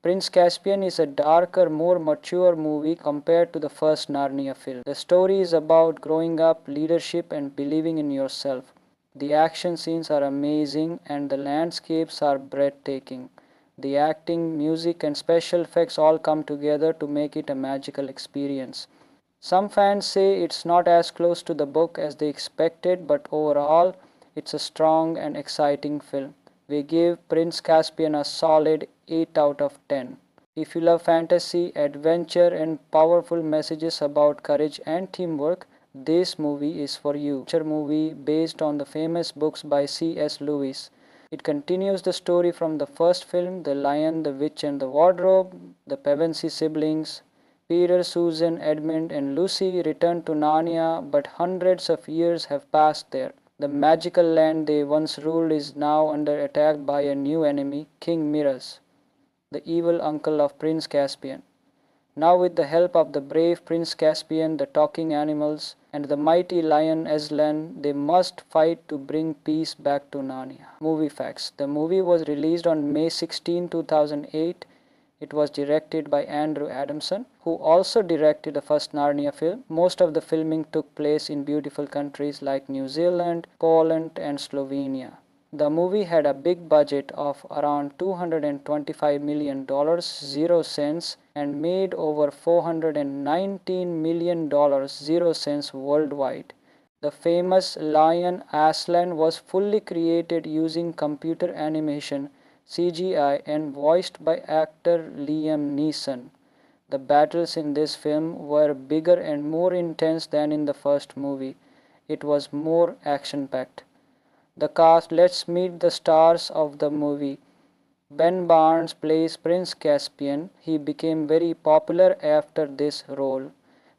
A: Prince Caspian is a darker, more mature movie compared to the first Narnia film. The story is about growing up, leadership and believing in yourself. The action scenes are amazing and the landscapes are breathtaking. The acting, music and special effects all come together to make it a magical experience. Some fans say it's not as close to the book as they expected, but overall, it's a strong and exciting film. We give Prince Caspian a solid 8 out of 10. If you love fantasy, adventure, and powerful messages about courage and teamwork, this movie is for you. It's a movie based on the famous books by C.S. Lewis. It continues the story from the first film, The Lion, the Witch, and the Wardrobe. The Pevensie siblings, Peter, Susan, Edmund, and Lucy, return to Narnia, but hundreds of years have passed there. The magical land they once ruled is now under attack by a new enemy, King Miraz, the evil uncle of Prince Caspian. Now, with the help of the brave Prince Caspian, the talking animals, and the mighty lion Aslan, they must fight to bring peace back to Narnia. Movie facts. The movie was released on May 16, 2008. It was directed by Andrew Adamson, who also directed the first Narnia film. Most of the filming took place in beautiful countries like New Zealand, Poland, and Slovenia. The movie had a big budget of around $225 million, 0 cents, and made over $419 million, 0 cents worldwide. The famous lion Aslan was fully created using computer animation, CGI, and voiced by actor Liam Neeson. The battles in this film were bigger and more intense than in the first movie. It was more action-packed. The cast. Let's meet the stars of the movie. Ben Barnes plays Prince Caspian. He became very popular after this role.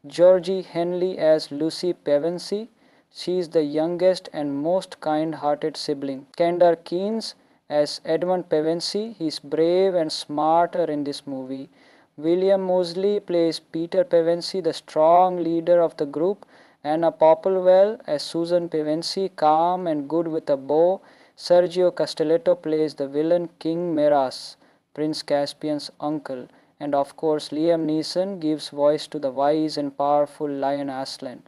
A: Georgie Henley as Lucy Pevensie. She is the youngest and most kind-hearted sibling. Kendall Keynes as Edmund Pevensie. He is brave and smarter in this movie. William Moseley plays Peter Pevensie, the strong leader of the group. Anna Popplewell as Susan Pevensie, calm and good with a bow. Sergio Castelletto plays the villain King Miraz, Prince Caspian's uncle. And of course, Liam Neeson gives voice to the wise and powerful lion Aslan.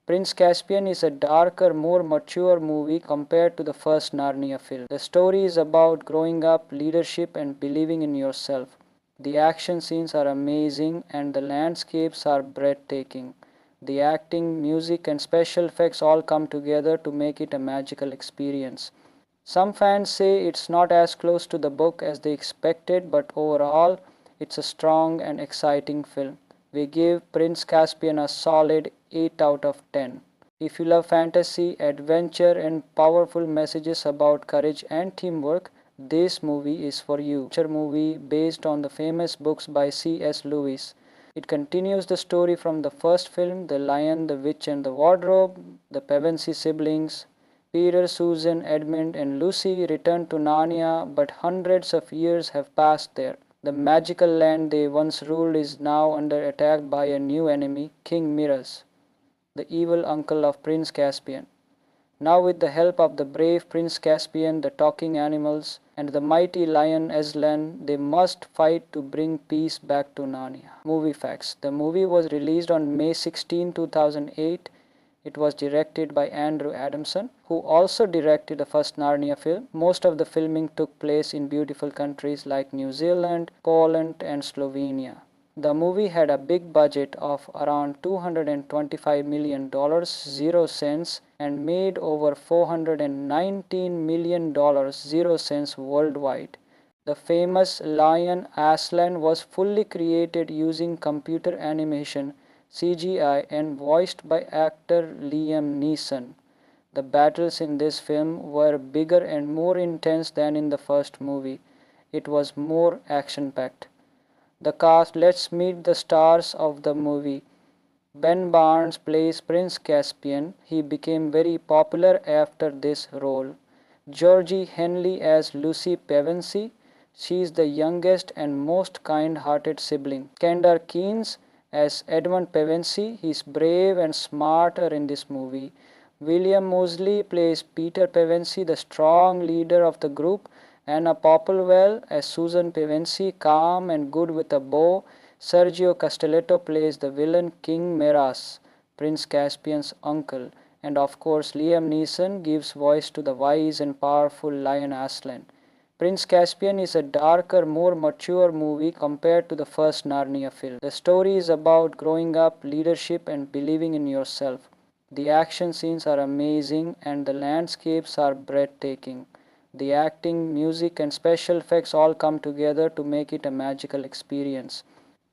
A: Prince Caspian is a darker, more mature movie compared to the first Narnia film. The story is about growing up, leadership, and believing in yourself. The action scenes are amazing and the landscapes are breathtaking. The acting, music, and special effects all come together to make it a magical experience. Some fans say it's not as close to the book as they expected, but overall, it's a strong and exciting film. We give Prince Caspian a solid 8 out of 10. If you love fantasy, adventure, and powerful messages about courage and teamwork, this movie is for you. It's a movie based on the famous books by C.S. Lewis. It continues the story from the first film, The Lion, the Witch, and the Wardrobe. The Pevensie siblings, Peter, Susan, Edmund, and Lucy, return to Narnia, but hundreds of years have passed there. The magical land they once ruled is now under attack by a new enemy, King Miraz, the evil uncle of Prince Caspian. Now, with the help of the brave Prince Caspian, the talking animals, and the mighty lion Aslan, they must fight to bring peace back to Narnia. Movie facts. The movie was released on May 16, 2008. It was directed by Andrew Adamson, who also directed the first Narnia film. Most of the filming took place in beautiful countries like New Zealand, Poland, and Slovenia. The movie had a big budget of around $225 million, 0 cents, and made over $419 million, 0 cents worldwide. The famous lion Aslan was fully created using computer animation, CGI, and voiced by actor Liam Neeson. The battles in this film were bigger and more intense than in the first movie. It was more action-packed. The cast. Let's meet the stars of the movie. Ben Barnes plays Prince Caspian. He became very popular after this role. Georgie Henley as Lucy Pevensie. She is the youngest and most kind-hearted sibling. Kendall Keynes as Edmund Pevensie. He is brave and smarter in this movie. William Moseley plays Peter Pevensie, the strong leader of the group. Anna Popplewell as Susan Pevensie, calm and good with a bow. Sergio Castelletto plays the villain King Miraz, Prince Caspian's uncle. And of course, Liam Neeson gives voice to the wise and powerful lion Aslan. Prince Caspian is a darker, more mature movie compared to the first Narnia film. The story is about growing up, leadership, and believing in yourself. The action scenes are amazing and the landscapes are breathtaking. The acting, music, and special effects all come together to make it a magical experience.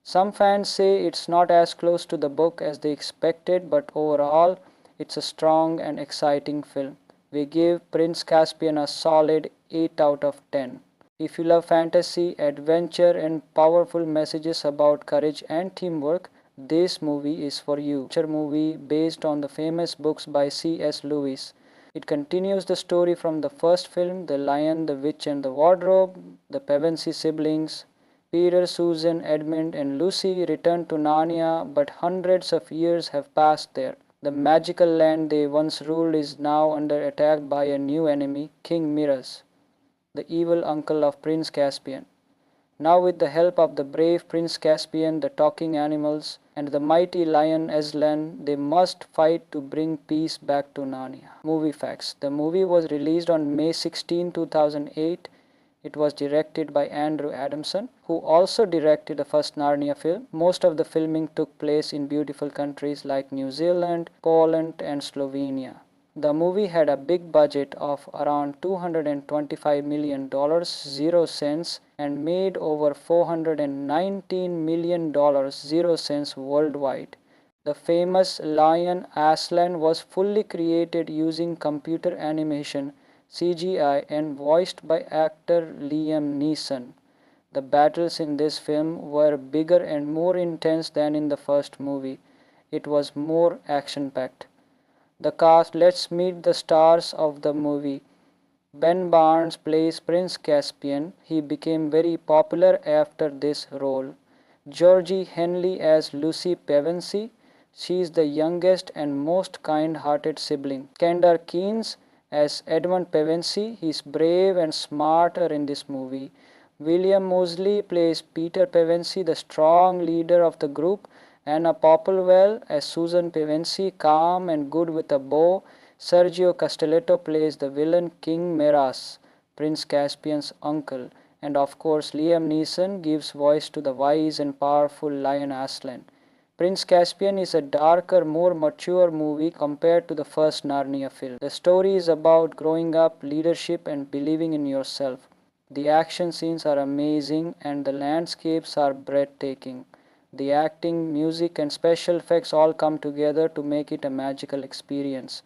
A: Some fans say it's not as close to the book as they expected, but overall, it's a strong and exciting film. We give Prince Caspian a solid 8 out of 10. If you love fantasy, adventure, and powerful messages about courage and teamwork, this movie is for you. It's a movie based on the famous books by C.S. Lewis. It continues the story from the first film, The Lion, the Witch, and the Wardrobe. The Pevensie siblings, Peter, Susan, Edmund, and Lucy, return to Narnia, but hundreds of years have passed there. The magical land they once ruled is now under attack by a new enemy, King Miraz, the evil uncle of Prince Caspian. Now, with the help of the brave Prince Caspian, the talking animals, and the mighty lion Aslan, they must fight to bring peace back to Narnia. Movie facts. The movie was released on May 16, 2008. It was directed by Andrew Adamson, who also directed the first Narnia film. Most of the filming took place in beautiful countries like New Zealand, Poland, and Slovenia. The movie had a big budget of around $225 million, 0 cents, and made over $419 million, 0 cents worldwide. The famous lion Aslan was fully created using computer animation, CGI, and voiced by actor Liam Neeson. The battles in this film were bigger and more intense than in the first movie. It was more action-packed. The cast. Let's meet the stars of the movie. Ben Barnes plays Prince Caspian. He became very popular after this role. Georgie Henley as Lucy Pevensie. She is the youngest and most kind-hearted sibling. Kendall Keynes as Edmund Pevensie. He is brave and smarter in this movie. William Moseley plays Peter Pevensie, the strong leader of the group. Anna Popplewell as Susan Pevensie, calm and good with a bow. Sergio Castelletto plays the villain King Miraz, Prince Caspian's uncle. And of course, Liam Neeson gives voice to the wise and powerful lion Aslan. Prince Caspian is a darker, more mature movie compared to the first Narnia film. The story is about growing up, leadership, and believing in yourself. The action scenes are amazing and the landscapes are breathtaking. The acting, music, and special effects all come together to make it a magical experience.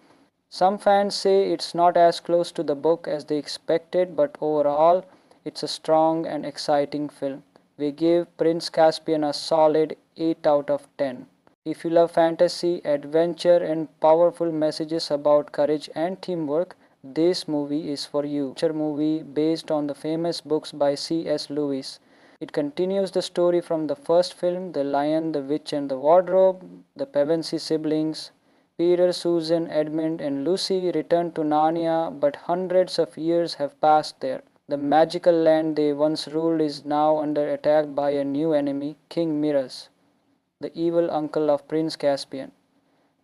A: Some fans say it's not as close to the book as they expected, but overall, it's a strong and exciting film. We give Prince Caspian a solid 8 out of 10. If you love fantasy, adventure, and powerful messages about courage and teamwork, this movie is for you. It's a movie based on the famous books by C.S. Lewis. It continues the story from the first film, The Lion, the Witch, and the Wardrobe. The Pevensie siblings, Peter, Susan, Edmund, and Lucy, return to Narnia, but hundreds of years have passed there. The magical land they once ruled is now under attack by a new enemy, King Miraz, the evil uncle of Prince Caspian.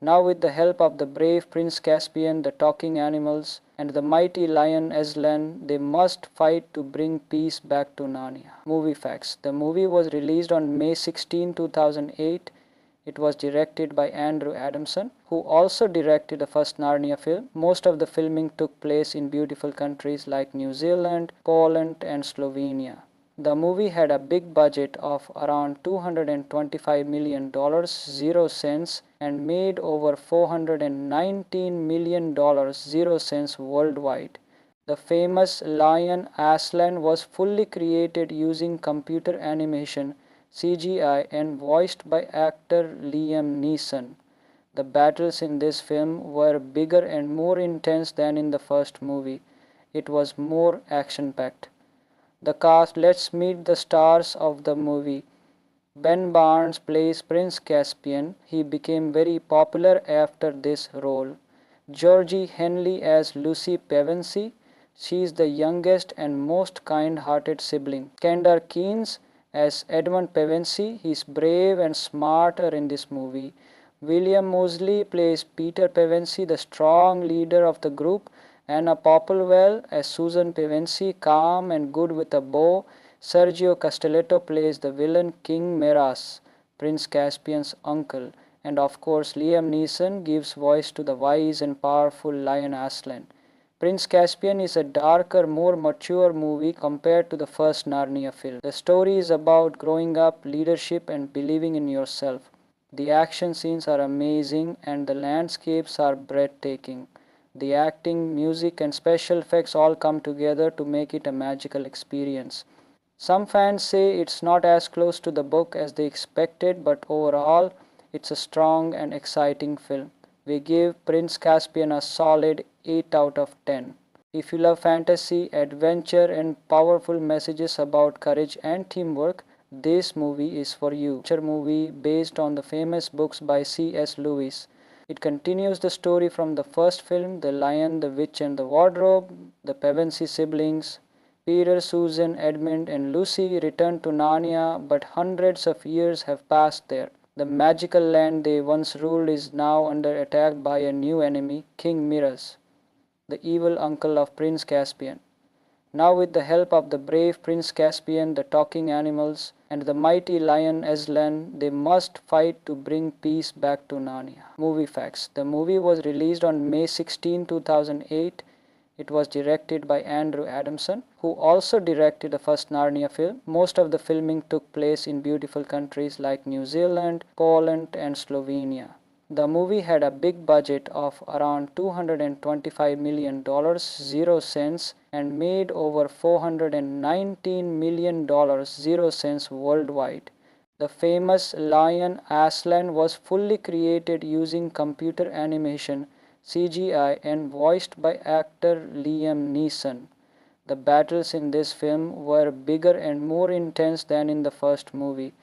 A: Now, with the help of the brave Prince Caspian, the talking animals, and the mighty lion Aslan, they must fight to bring peace back to Narnia. Movie facts. The movie was released on May 16, 2008. It was directed by Andrew Adamson, who also directed the first Narnia film. Most of the filming took place in beautiful countries like New Zealand, Poland, and Slovenia. The movie had a big budget of around $225 million, 0 cents, and made over $419 million, 0 cents worldwide. The famous lion Aslan was fully created using computer animation, CGI, and voiced by actor Liam Neeson. The battles in this film were bigger and more intense than in the first movie. It was more action-packed. The cast. Let's meet the stars of the movie. Ben Barnes plays Prince Caspian. He became very popular after this role. Georgie Henley as Lucy Pevensie. She is the youngest and most kind-hearted sibling. Kendall Keynes as Edmund Pevensie. He is brave and smarter in this movie. William Moseley plays Peter Pevensie, the strong leader of the group. Anna Popplewell as Susan Pevensey, calm and good with a bow. Sergio Castelletto plays the villain King Miraz, Prince Caspian's uncle. And of course, Liam Neeson gives voice to the wise and powerful Lion Aslan. Prince Caspian is a darker, more mature movie compared to the first Narnia film. The story is about growing up, leadership, and believing in yourself. The action scenes are amazing and the landscapes are breathtaking. The acting, music, and special effects all come together to make it a magical experience. Some fans say it's not as close to the book as they expected, but overall, it's a strong and exciting film. We give Prince Caspian a solid 8 out of 10. If you love fantasy, adventure, and powerful messages about courage and teamwork, this movie is for you. It's a movie based on the famous books by C.S. Lewis. It continues the story from the first film, The Lion, the Witch and the Wardrobe. The Pevensey siblings, Peter, Susan, Edmund, and Lucy, return to Narnia, but hundreds of years have passed there. The magical land they once ruled is now under attack by a new enemy, King Miraz, the evil uncle of Prince Caspian. Now, with the help of the brave Prince Caspian, the talking animals, and the mighty lion Aslan, they must fight to bring peace back to Narnia. Movie facts. The movie was released on May 16, 2008. It was directed by Andrew Adamson, who also directed the first Narnia film. Most of the filming took place in beautiful countries like New Zealand, Poland, and Slovenia. The movie had a big budget of around $225 million, 0 cents, and made over $419 million, 0 cents worldwide. The famous lion Aslan was fully created using computer animation, CGI, and voiced by actor Liam Neeson. The battles in this film were bigger and more intense than in the first movie.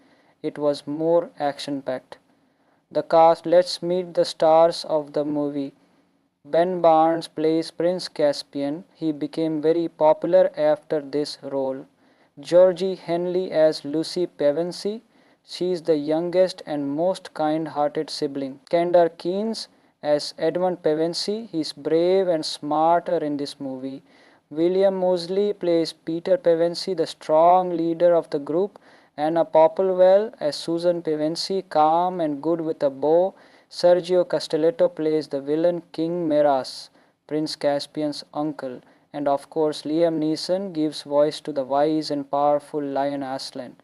A: It was more action-packed. The cast. Let's meet the stars of the movie. Ben Barnes plays Prince Caspian. He became very popular after this role. Georgie Henley as Lucy Pevensey. She is the youngest and most kind-hearted sibling. Kendall Keynes as Edmund Pevensey. He is brave and smarter in this movie. William Moseley plays Peter Pevensey, the strong leader of the group. Anna Popplewell as Susan Pevensey, calm and good with a bow. Sergio Castelletto plays the villain King Miraz, Prince Caspian's uncle. And of course, Liam Neeson gives voice to the wise and powerful Lion Aslan.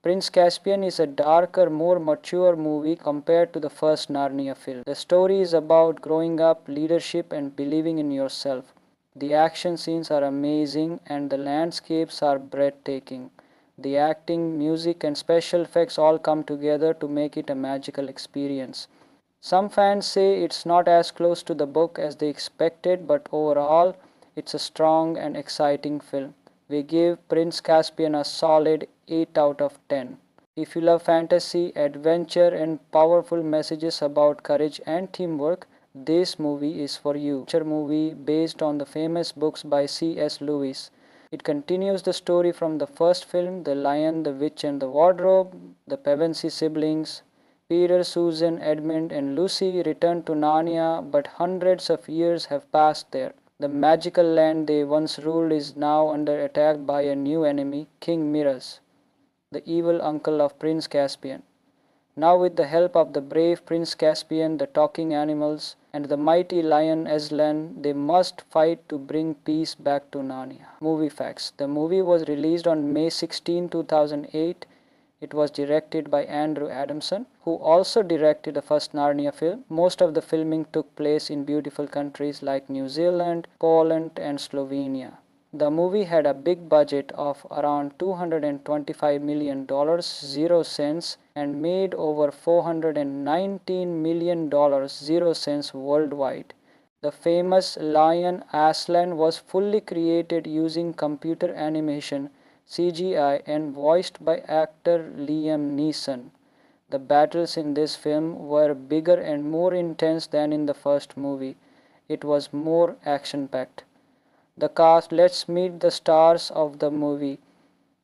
A: Prince Caspian is a darker, more mature movie compared to the first Narnia film. The story is about growing up, leadership, and believing in yourself. The action scenes are amazing and the landscapes are breathtaking. The acting, music, and special effects all come together to make it a magical experience. Some fans say it's not as close to the book as they expected, but overall, it's a strong and exciting film. We give Prince Caspian a solid 8 out of 10. If you love fantasy, adventure, and powerful messages about courage and teamwork, this movie is for you. It's a movie based on the famous books by C.S. Lewis. It continues the story from the first film, The Lion, the Witch and the Wardrobe. The Pevensey siblings, Peter, Susan, Edmund, and Lucy, return to Narnia, but hundreds of years have passed there. The magical land they once ruled is now under attack by a new enemy, King Miraz, the evil uncle of Prince Caspian. Now, with the help of the brave Prince Caspian, the talking animals, and the mighty lion Aslan, they must fight to bring peace back to Narnia. Movie facts. The movie was released on May 16, 2008. It was directed by Andrew Adamson, who also directed the first Narnia film. Most of the filming took place in beautiful countries like New Zealand, Poland, and Slovenia. The movie had a big budget of around $225 million, 0 cents, and made over $419 million, 0 cents worldwide. The famous lion Aslan was fully created using computer animation, CGI, and voiced by actor Liam Neeson. The battles in this film were bigger and more intense than in the first movie. It was more action-packed. The cast. Let's meet the stars of the movie.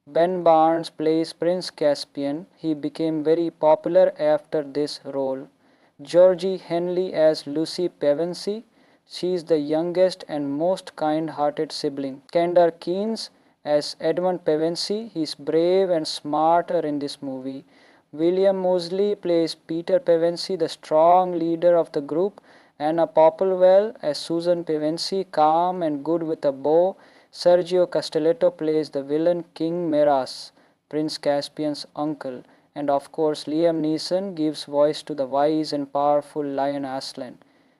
A: Ben Barnes plays Prince Caspian. He became very popular after this role. Georgie Henley as Lucy Pevensey. She is the youngest and most kind-hearted sibling. Kendall Keynes as Edmund Pevensey. He is brave and smarter in this movie. William Moseley plays Peter Pevensey, the strong leader of the group. Anna Popplewell as Susan Pevensey, calm and good with a bow. Sergio Castelletto plays the villain King Miraz, Prince Caspian's uncle. And of course, Liam Neeson gives voice to the wise and powerful Lion Aslan.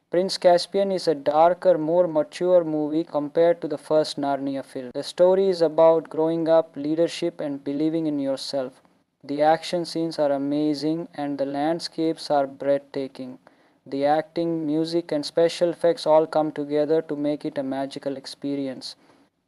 A: Prince Caspian is a darker, more mature movie compared to the first Narnia film. The story is about growing up, leadership, and believing in yourself. The action scenes are amazing and the landscapes are breathtaking. The acting, music, and special effects all come together to make it a magical experience.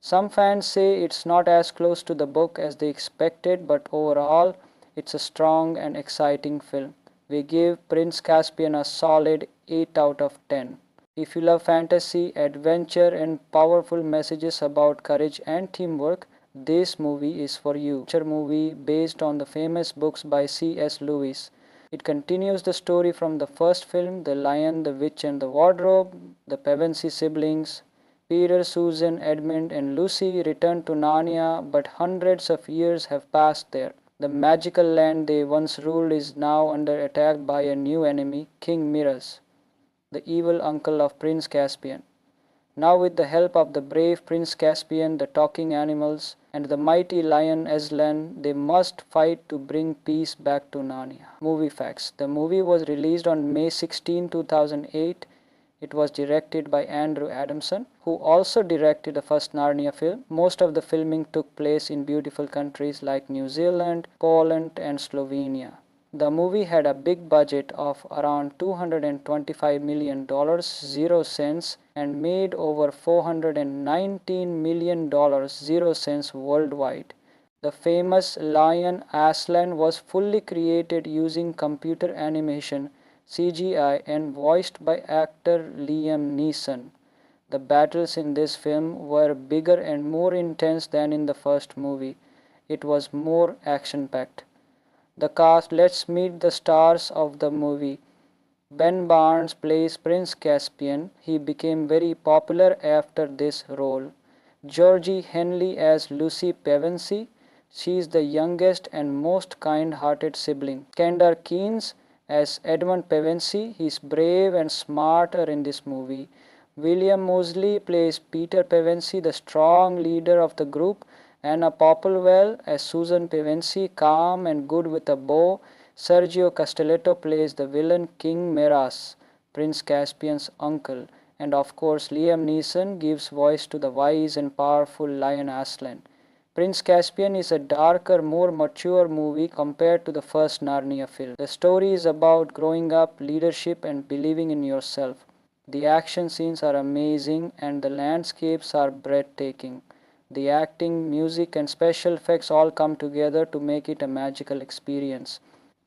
A: Some fans say it's not as close to the book as they expected, but overall, it's a strong and exciting film. We give Prince Caspian a solid 8 out of 10. If you love fantasy, adventure, and powerful messages about courage and teamwork, this movie is for you. It's a movie based on the famous books by C.S. Lewis. It continues the story from the first film, The Lion, the Witch, and the Wardrobe. The Pevensey siblings, Peter, Susan, Edmund, and Lucy, return to Narnia, but hundreds of years have passed there. The magical land they once ruled is now under attack by a new enemy, King Miraz, the evil uncle of Prince Caspian. Now with the help of the brave Prince Caspian, the talking animals, and the mighty lion Aslan, they must fight to bring peace back to Narnia. Movie facts. The movie was released on May 16, 2008. It was directed by Andrew Adamson, who also directed the first Narnia film. Most of the filming took place in beautiful countries like New Zealand, Poland, and Slovenia. The movie had a big budget of around $225 million, 0 cents, and made over $419 million, 0 cents worldwide. The famous lion Aslan was fully created using computer animation, CGI, and voiced by actor Liam Neeson. The battles in this film were bigger and more intense than in the first movie. It was more action-packed. The cast. Let's meet the stars of the movie. Ben Barnes plays Prince Caspian. He became very popular after this role. Georgie Henley as Lucy Pevensey. She is the youngest and most kind-hearted sibling. Kendall Keynes as Edmund Pevensey. He is brave and smarter in this movie. William Moseley plays Peter Pevensey, the strong leader of the group. Anna Popplewell as Susan Pevensey, calm and good with a bow. Sergio Castelletto plays the villain King Miraz, Prince Caspian's uncle. And of course, Liam Neeson gives voice to the wise and powerful Lion Aslan. Prince Caspian is a darker, more mature movie compared to the first Narnia film. The story is about growing up, leadership, and believing in yourself. The action scenes are amazing and the landscapes are breathtaking. The acting, music, and special effects all come together to make it a magical experience.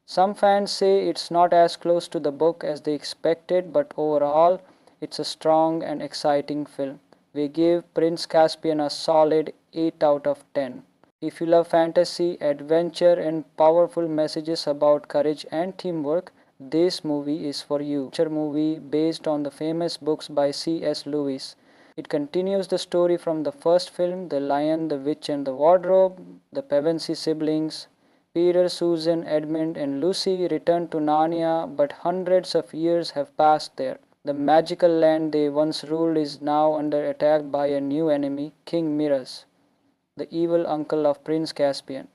A: Some fans say it's not as close to the book as they expected, but overall, it's a strong and exciting film. We give Prince Caspian a solid 8 out of 10. If you love fantasy, adventure, and powerful messages about courage and teamwork, this movie is for you. It's a movie based on the famous books by C.S. Lewis. It continues the story from the first film, The Lion, the Witch, and the Wardrobe. The Pevensey siblings, Peter, Susan, Edmund, and Lucy, return to Narnia, but hundreds of years have passed there. The magical land they once ruled is now under attack by a new enemy, King Miraz, the evil uncle of Prince Caspian.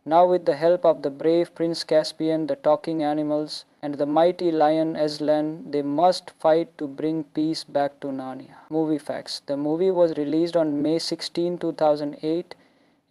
A: Now with the help of the brave Prince Caspian, the talking animals, and the mighty lion Aslan, they must fight to bring peace back to Narnia. Movie facts. The movie was released on May 16, 2008.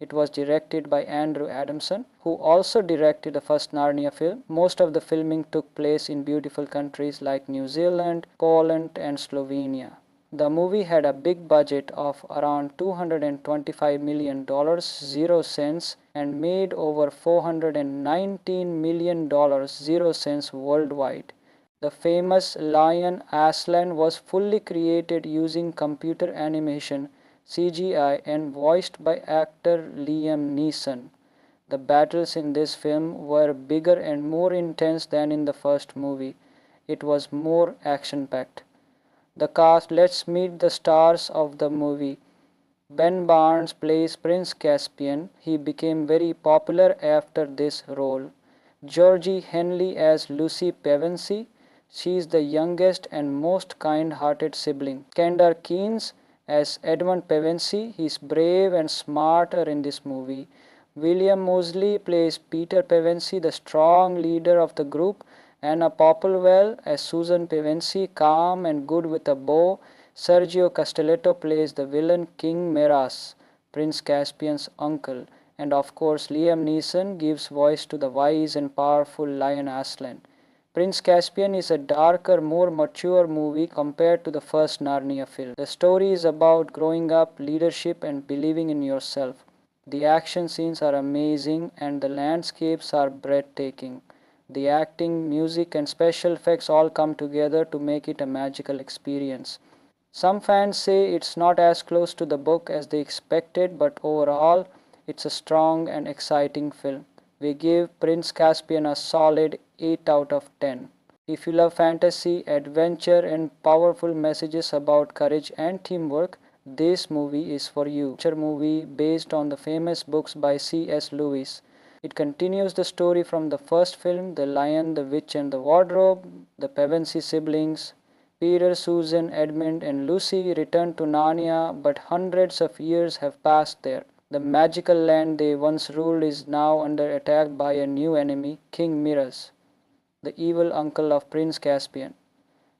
A: It was directed by Andrew Adamson, who also directed the first Narnia film. Most of the filming took place in beautiful countries like New Zealand, Poland, and Slovenia. The movie had a big budget of around $225 million, 0 cents, and made over $419 million, 0 cents worldwide. The famous lion Aslan was fully created using computer animation, CGI, and voiced by actor Liam Neeson. The battles in this film were bigger and more intense than in the first movie. It was more action-packed. The cast, let's meet the stars of the movie. Ben Barnes plays Prince Caspian. He became very popular after this role. Georgie Henley as Lucy Pevensey. She is the youngest and most kind-hearted sibling. Kendall Keynes as Edmund Pevensey. He is brave and smarter in this movie. William Moseley plays Peter Pevensey, the strong leader of the group. Anna Popplewell as Susan Pevensey, calm and good with a bow. Sergio Castelletto plays the villain King Miraz, Prince Caspian's uncle. And of course, Liam Neeson gives voice to the wise and powerful Lion Aslan. Prince Caspian is a darker, more mature movie compared to the first Narnia film. The story is about growing up, leadership, and believing in yourself. The action scenes are amazing and the landscapes are breathtaking. The acting, music, and special effects all come together to make it a magical experience. Some fans say it's not as close to the book as they expected, but overall, it's a strong and exciting film. We give Prince Caspian a solid 8 out of 10. If you love fantasy, adventure, and powerful messages about courage and teamwork, this movie is for you. It's a movie based on the famous books by C.S. Lewis. It continues the story from the first film, The Lion, the Witch, and the Wardrobe. The Pevensey siblings, Peter, Susan, Edmund, and Lucy, return to Narnia, but hundreds of years have passed there. The magical land they once ruled is now under attack by a new enemy, King Miraz, the evil uncle of Prince Caspian.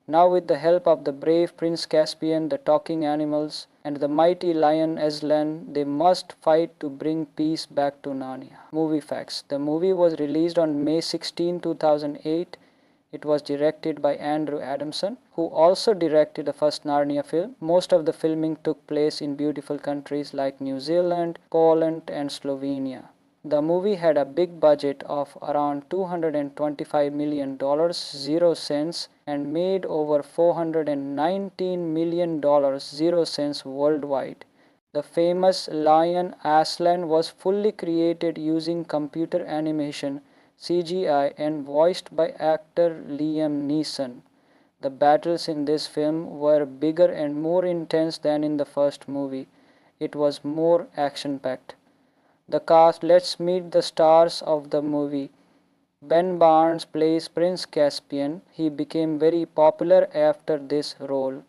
A: Now, with the help of the brave Prince Caspian, the talking animals, and the mighty lion Aslan, they must fight to bring peace back to Narnia. Movie facts. The movie was released on May 16, 2008. It was directed by Andrew Adamson, who also directed the first Narnia film. Most of the filming took place in beautiful countries like New Zealand, Poland, and Slovenia. The movie had a big budget of around $225 million, 0 cents, and made over $419 million, 0 cents worldwide. The famous lion Aslan was fully created using computer animation, CGI, and voiced by actor Liam Neeson. The battles in this film were bigger and more intense than in the first movie. It was more action-packed. The cast, let's meet the stars of the movie. Ben Barnes plays Prince Caspian. He became very popular after this role.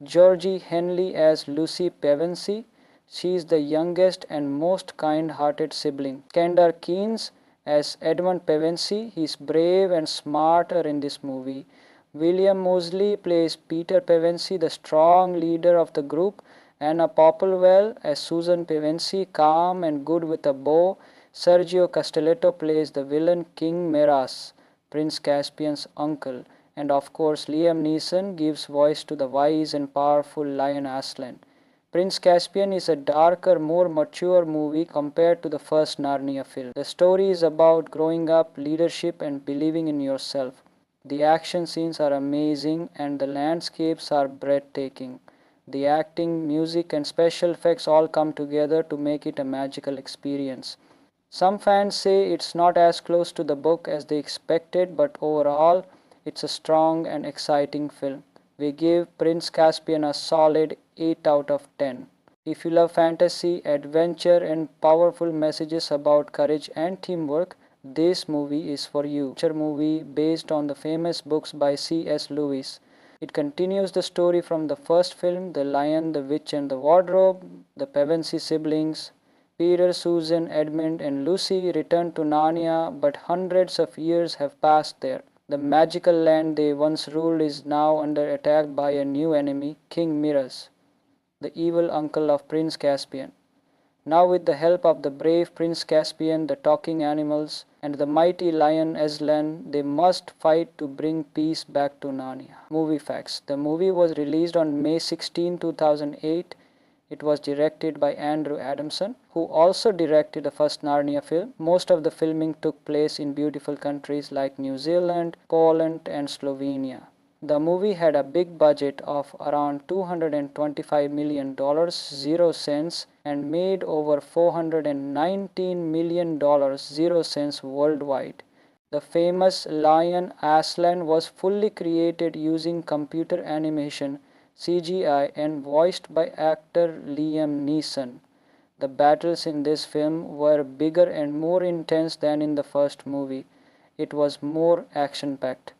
A: Georgie Henley as Lucy Pevensey. She is the youngest and most kind-hearted sibling. Kendall Keynes as Edmund Pevensey. He is brave and smarter in this movie. William Moseley plays Peter Pevensey, the strong leader of the group. Anna Popplewell as Susan Pevensey, calm and good with a bow. Sergio Castelletto plays the villain King Miraz, Prince Caspian's uncle. And of course, Liam Neeson gives voice to the wise and powerful Lion Aslan. Prince Caspian is a darker, more mature movie compared to the first Narnia film. The story is about growing up, leadership, and believing in yourself. The action scenes are amazing and the landscapes are breathtaking. The acting, music, and special effects all come together to make it a magical experience. Some fans say it's not as close to the book as they expected, but overall, it's a strong and exciting film. We give Prince Caspian a solid 8 out of 10. If you love fantasy, adventure, and powerful messages about courage and teamwork, this movie is for you. It's a movie based on the famous books by C.S. Lewis. It continues the story from the first film, The Lion, the Witch, and the Wardrobe. The Pevensey siblings, Peter, Susan, Edmund, and Lucy, return to Narnia, but hundreds of years have passed there. The magical land they once ruled is now under attack by a new enemy, King Miraz, the evil uncle of Prince Caspian. Now, with the help of the brave Prince Caspian, the talking animals, and the mighty lion Aslan, they must fight to bring peace back to Narnia. Movie facts. The movie was released on May 16, 2008. It was directed by Andrew Adamson, who also directed the first Narnia film. Most of the filming took place in beautiful countries like New Zealand, Poland, and Slovenia. The movie had a big budget of around $225 million, 0 cents, and made over $419 million, 0 cents worldwide. The famous lion Aslan was fully created using computer animation, CGI, and voiced by actor Liam Neeson. The battles in this film were bigger and more intense than in the first movie. It was more action packed.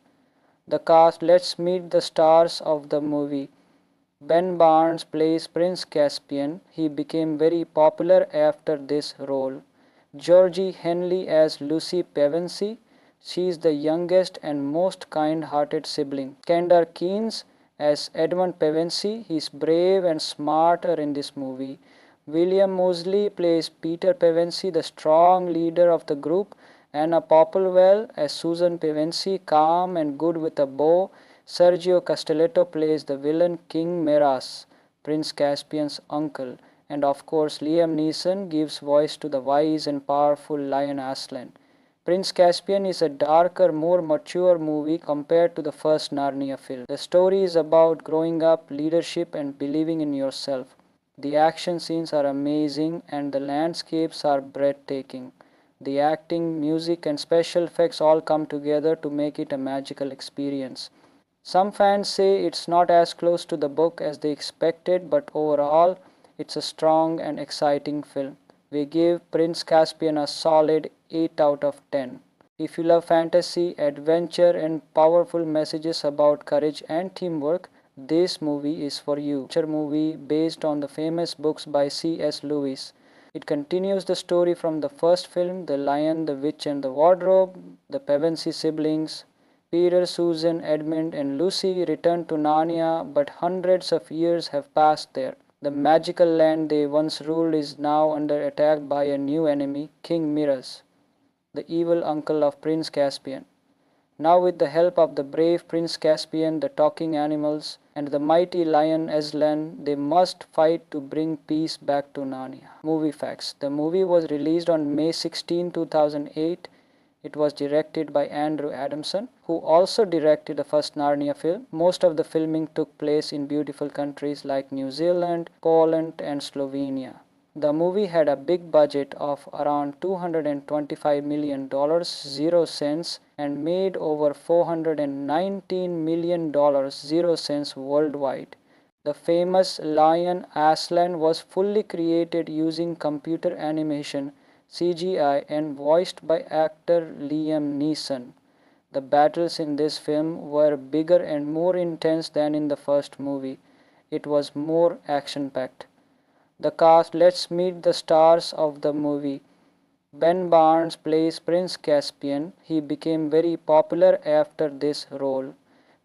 A: The cast, let's meet the stars of the movie. Ben Barnes plays Prince Caspian. He became very popular after this role. Georgie Henley as Lucy Pevensey. She is the youngest and most kind-hearted sibling. Kendall Keynes as Edmund Pevensey. He is brave and smarter in this movie. William Moseley plays Peter Pevensey, the strong leader of the group. Anna Popplewell as Susan Pevensey, calm and good with a bow. Sergio Castelletto plays the villain King Miraz, Prince Caspian's uncle. And of course, Liam Neeson gives voice to the wise and powerful Lion Aslan. Prince Caspian is a darker, more mature movie compared to the first Narnia film. The story is about growing up, leadership, and believing in yourself. The action scenes are amazing and the landscapes are breathtaking. The acting, music, and special effects all come together to make it a magical experience. Some fans say it's not as close to the book as they expected, but overall, it's a strong and exciting film. We give Prince Caspian a solid 8 out of 10. If you love fantasy, adventure, and powerful messages about courage and teamwork, this movie is for you. It's a movie based on the famous books by C.S. Lewis. It continues the story from the first film, The Lion, the Witch, and the Wardrobe. The Pevensey siblings, Peter, Susan, Edmund, and Lucy, return to Narnia, but hundreds of years have passed there. The magical land they once ruled is now under attack by a new enemy, King Miraz, the evil uncle of Prince Caspian. Now, with the help of the brave Prince Caspian, the talking animals, and the mighty lion Aslan, they must fight to bring peace back to Narnia. Movie facts. The movie was released on May 16, 2008. It was directed by Andrew Adamson, who also directed the first Narnia film. Most of the filming took place in beautiful countries like New Zealand, Poland, and Slovenia. The movie had a big budget of around $225 million, 0 cents, and made over $419 million, 0 cents worldwide. The famous lion Aslan was fully created using computer animation, CGI, and voiced by actor Liam Neeson. The battles in this film were bigger and more intense than in the first movie. It was more action-packed. The cast, let's meet the stars of the movie. Ben Barnes plays Prince Caspian. He became very popular after this role.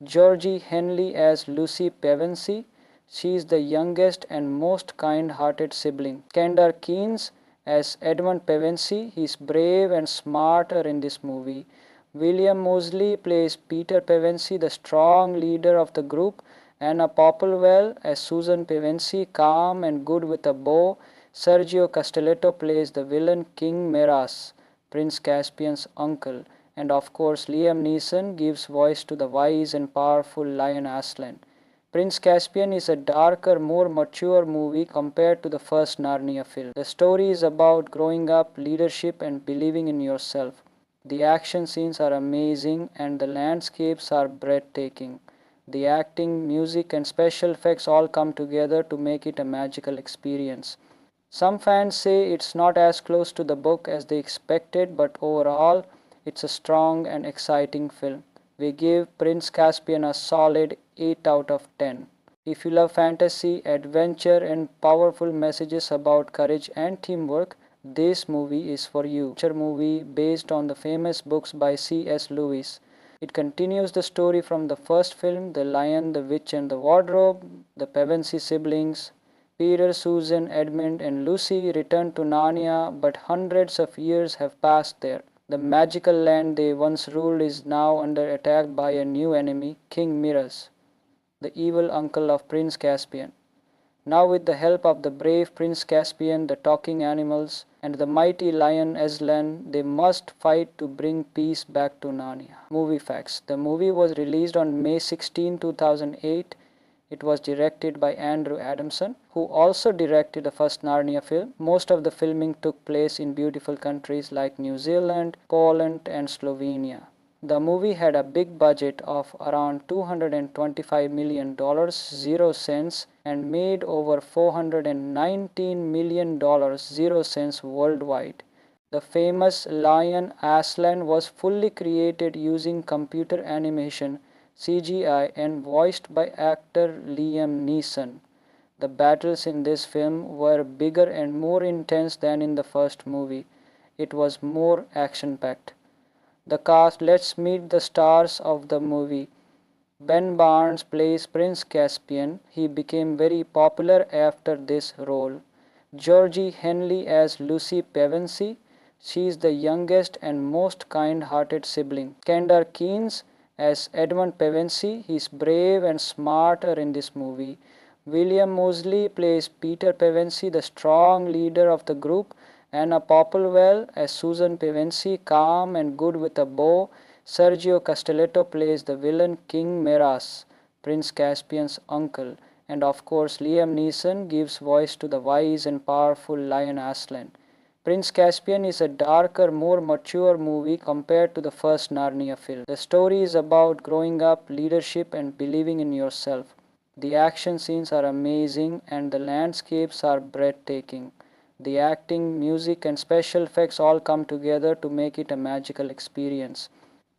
A: Georgie Henley as Lucy Pevensey. She is the youngest and most kind-hearted sibling. Kendall Keynes as Edmund Pevensey. He is brave and smarter in this movie. William Moseley plays Peter Pevensey, the strong leader of the group. Anna Popplewell as Susan Pevensey, calm and good with a bow. Sergio Castelletto plays the villain King Miraz, Prince Caspian's uncle. And of course, Liam Neeson gives voice to the wise and powerful Lion Aslan. Prince Caspian is a darker, more mature movie compared to the first Narnia film. The story is about growing up, leadership, and believing in yourself. The action scenes are amazing and the landscapes are breathtaking. The acting, music, and special effects all come together to make it a magical experience. Some fans say it's not as close to the book as they expected, but overall, it's a strong and exciting film. We give Prince Caspian a solid 8 out of 10. If you love fantasy, adventure, and powerful messages about courage and teamwork, this movie is for you. It's a movie based on the famous books by C.S. Lewis. It continues the story from the first film, The Lion, the Witch, and the Wardrobe. The Pevensey siblings, Peter, Susan, Edmund, and Lucy, return to Narnia, but hundreds of years have passed there. The magical land they once ruled is now under attack by a new enemy, King Miraz, the evil uncle of Prince Caspian. Now, with the help of the brave Prince Caspian, the talking animals, and the mighty lion Aslan, they must fight to bring peace back to Narnia. Movie facts. The movie was released on May 16, 2008. It was directed by Andrew Adamson, who also directed the first Narnia film. Most of the filming took place in beautiful countries like New Zealand, Poland, and Slovenia. The movie had a big budget of around $225 million, 0 cents, and made over $419 million, 0 cents worldwide. The famous lion Aslan was fully created using computer animation, CGI, and voiced by actor Liam Neeson. The battles in this film were bigger and more intense than in the first movie. It was more action packed. The cast, let's meet the stars of the movie. Ben Barnes plays Prince Caspian. He became very popular after this role. Georgie Henley as Lucy Pevensey. She is the youngest and most kind-hearted sibling. Kendall Keynes as Edmund Pevensey. He is brave and smarter in this movie. William Moseley plays Peter Pevensey, the strong leader of the group. Anna Popplewell as Susan Pevensey, calm and good with a bow. Sergio Castelletto plays the villain King Miraz, Prince Caspian's uncle. And of course, Liam Neeson gives voice to the wise and powerful Lion Aslan. Prince Caspian is a darker, more mature movie compared to the first Narnia film. The story is about growing up, leadership, and believing in yourself. The action scenes are amazing and the landscapes are breathtaking. The acting, music, and special effects all come together to make it a magical experience.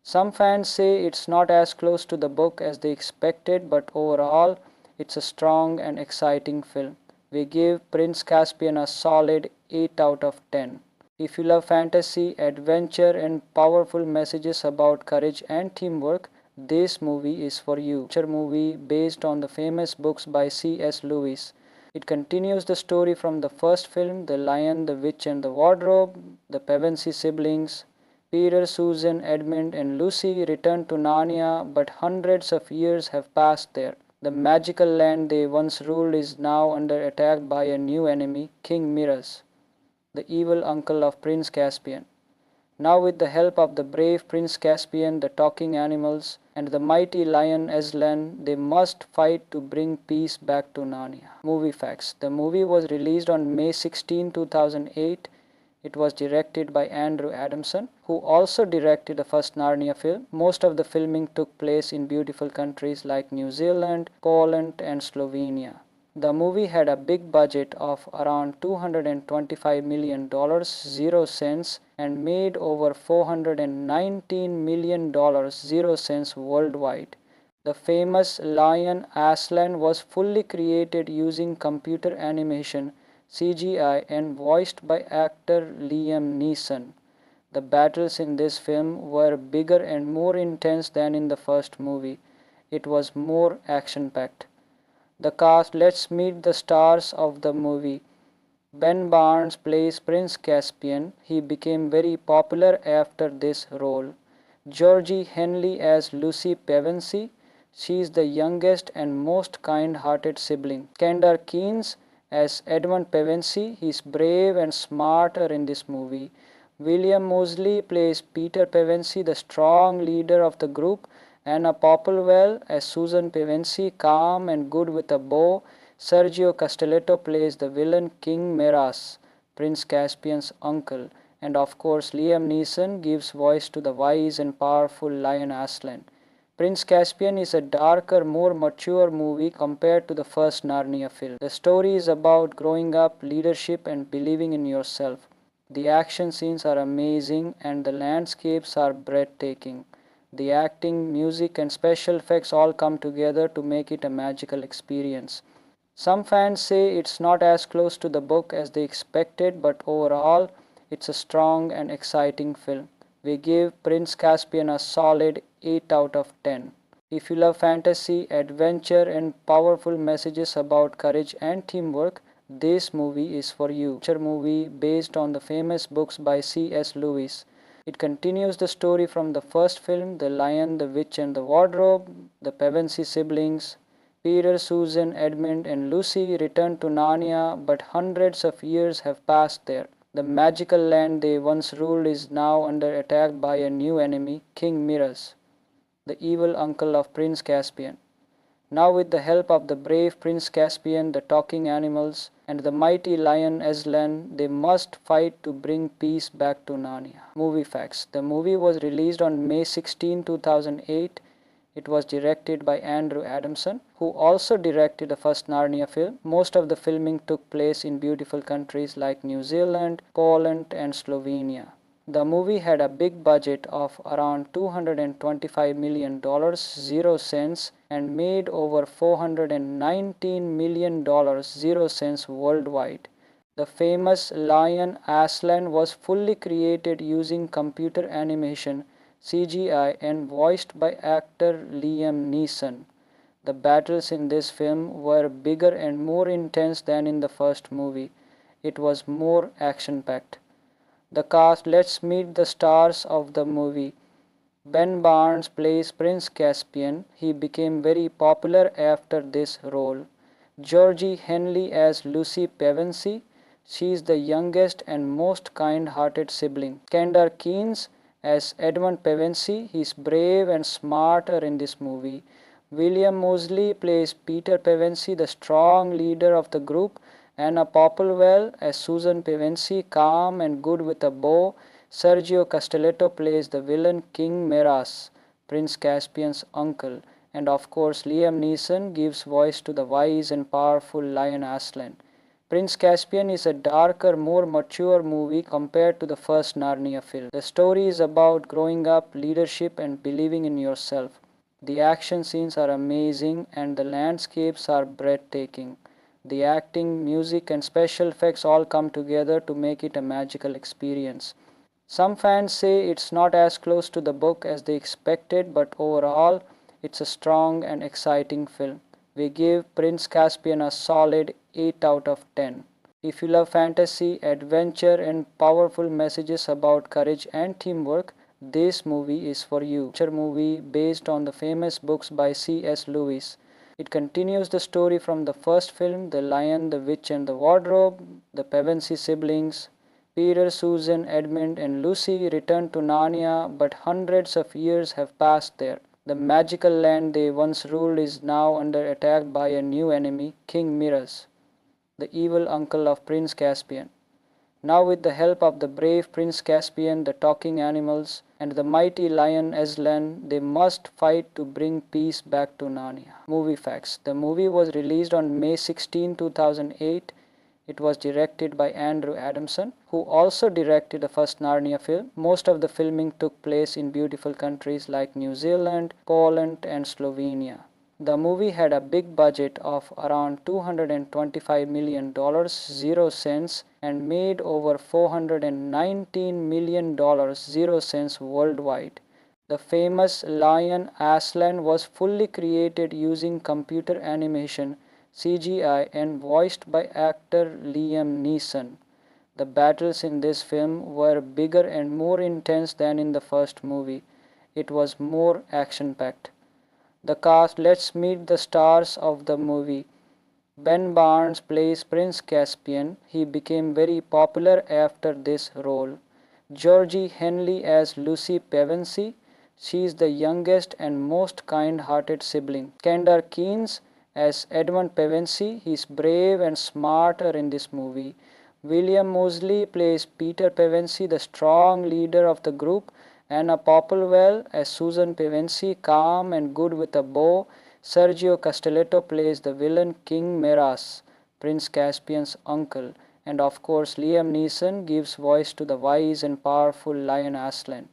A: Some fans say it's not as close to the book as they expected, but overall, it's a strong and exciting film. We give Prince Caspian a solid 8 out of 10. If you love fantasy, adventure, and powerful messages about courage and teamwork, this movie is for you. It's a movie based on the famous books by C.S. Lewis. It continues the story from the first film, The Lion, the Witch and the Wardrobe. The Pevensey siblings, Peter, Susan, Edmund, and Lucy, return to Narnia, but hundreds of years have passed there. The magical land they once ruled is now under attack by a new enemy, King Miraz, the evil uncle of Prince Caspian. Now with the help of the brave Prince Caspian, the talking animals, and the mighty lion Aslan, they must fight to bring peace back to Narnia. Movie facts. The movie was released on May 16, 2008. It was directed by Andrew Adamson, who also directed the first Narnia film. Most of the filming took place in beautiful countries like New Zealand, Poland, and Slovenia. The movie had a big budget of around $225 million, 0 cents, and made over $419 million, 0 cents worldwide. The famous lion Aslan was fully created using computer animation, CGI, and voiced by actor Liam Neeson. The battles in this film were bigger and more intense than in the first movie. It was more action-packed. The cast, let's meet the stars of the movie. Ben Barnes plays Prince Caspian. He became very popular after this role. Georgie Henley as Lucy Pevensey. She is the youngest and most kind-hearted sibling. Kendall Keynes as Edmund Pevensey. He is brave and smarter in this movie. William Moseley plays Peter Pevensey, the strong leader of the group. Anna Popplewell as Susan Pevensey, calm and good with a bow. Sergio Castelletto plays the villain King Miraz, Prince Caspian's uncle. And of course, Liam Neeson gives voice to the wise and powerful Lion Aslan. Prince Caspian is a darker, more mature movie compared to the first Narnia film. The story is about growing up, leadership, and believing in yourself. The action scenes are amazing and the landscapes are breathtaking. The acting, music, and special effects all come together to make it a magical experience. Some fans say it's not as close to the book as they expected, but overall, it's a strong and exciting film. We give Prince Caspian a solid 8 out of 10. If you love fantasy, adventure, and powerful messages about courage and teamwork, this movie is for you. It's a movie based on the famous books by C.S. Lewis. It continues the story from the first film, The Lion, the Witch and the Wardrobe. The Pevensey siblings, Peter, Susan, Edmund, and Lucy, return to Narnia, but hundreds of years have passed there. The magical land they once ruled is now under attack by a new enemy, King Miraz, the evil uncle of Prince Caspian. Now, with the help of the brave Prince Caspian, the talking animals, and the mighty lion Aslan, they must fight to bring peace back to Narnia. Movie facts. The movie was released on May 16, 2008. It was directed by Andrew Adamson, who also directed the first Narnia film. Most of the filming took place in beautiful countries like New Zealand, Poland, and Slovenia. The movie had a big budget of around $225 million, 0 cents, and made over $419 million, 0 cents worldwide. The famous lion Aslan was fully created using computer animation (CGI) and voiced by actor Liam Neeson. The battles in this film were bigger and more intense than in the first movie. It was more action-packed. The cast. Let's meet the stars of the movie. Ben Barnes plays Prince Caspian. He became very popular after this role. Georgie Henley as Lucy Pevensey. She is the youngest and most kind-hearted sibling. Kendall Keynes as Edmund Pevensey. He is brave and smarter in this movie. William Moseley plays Peter Pevensey, the strong leader of the group. Anna Popplewell as Susan Pevensey, calm and good with a bow. Sergio Castelletto plays the villain King Miraz, Prince Caspian's uncle. And of course, Liam Neeson gives voice to the wise and powerful lion Aslan. Prince Caspian is a darker, more mature movie compared to the first Narnia film. The story is about growing up, leadership, and believing in yourself. The action scenes are amazing and the landscapes are breathtaking. The acting, music, and special effects all come together to make it a magical experience. Some fans say it's not as close to the book as they expected, but overall, it's a strong and exciting film. We give Prince Caspian a solid 8 out of 10. If you love fantasy, adventure, and powerful messages about courage and teamwork, this movie is for you. It's a movie based on the famous books by C.S. Lewis. It continues the story from the first film, The Lion, the Witch and the Wardrobe. The Pevensey siblings, Peter, Susan, Edmund, and Lucy return to Narnia, but hundreds of years have passed there. The magical land they once ruled is now under attack by a new enemy, King Miraz, the evil uncle of Prince Caspian. Now, with the help of the brave Prince Caspian, the talking animals, and the mighty lion Aslan, they must fight to bring peace back to Narnia. Movie facts. The movie was released on May 16, 2008. It was directed by Andrew Adamson, who also directed the first Narnia film. Most of the filming took place in beautiful countries like New Zealand, Poland, and Slovenia. The movie had a big budget of around $225 million, 0 cents, and made over $419 million, 0 cents worldwide. The famous lion Aslan was fully created using computer animation (CGI) and voiced by actor Liam Neeson. The battles in this film were bigger and more intense than in the first movie. It was more action-packed. The cast. Let's meet the stars of the movie. Ben Barnes plays Prince Caspian. He became very popular after this role. Georgie Henley as Lucy Pevensey. She is the youngest and most kind-hearted sibling. Kendall Keynes as Edmund Pevensey. He is brave and smarter in this movie. William Moseley plays Peter Pevensey, the strong leader of the group. Anna Popplewell as Susan Pevensey, calm and good with a bow. Sergio Castelletto plays the villain King Miraz, Prince Caspian's uncle. And of course, Liam Neeson gives voice to the wise and powerful lion Aslan.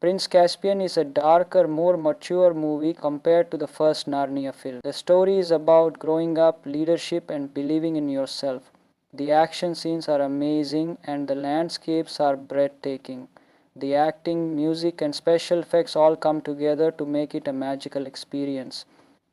A: Prince Caspian is a darker, more mature movie compared to the first Narnia film. The story is about growing up, leadership, and believing in yourself. The action scenes are amazing and the landscapes are breathtaking. The acting, music, and special effects all come together to make it a magical experience.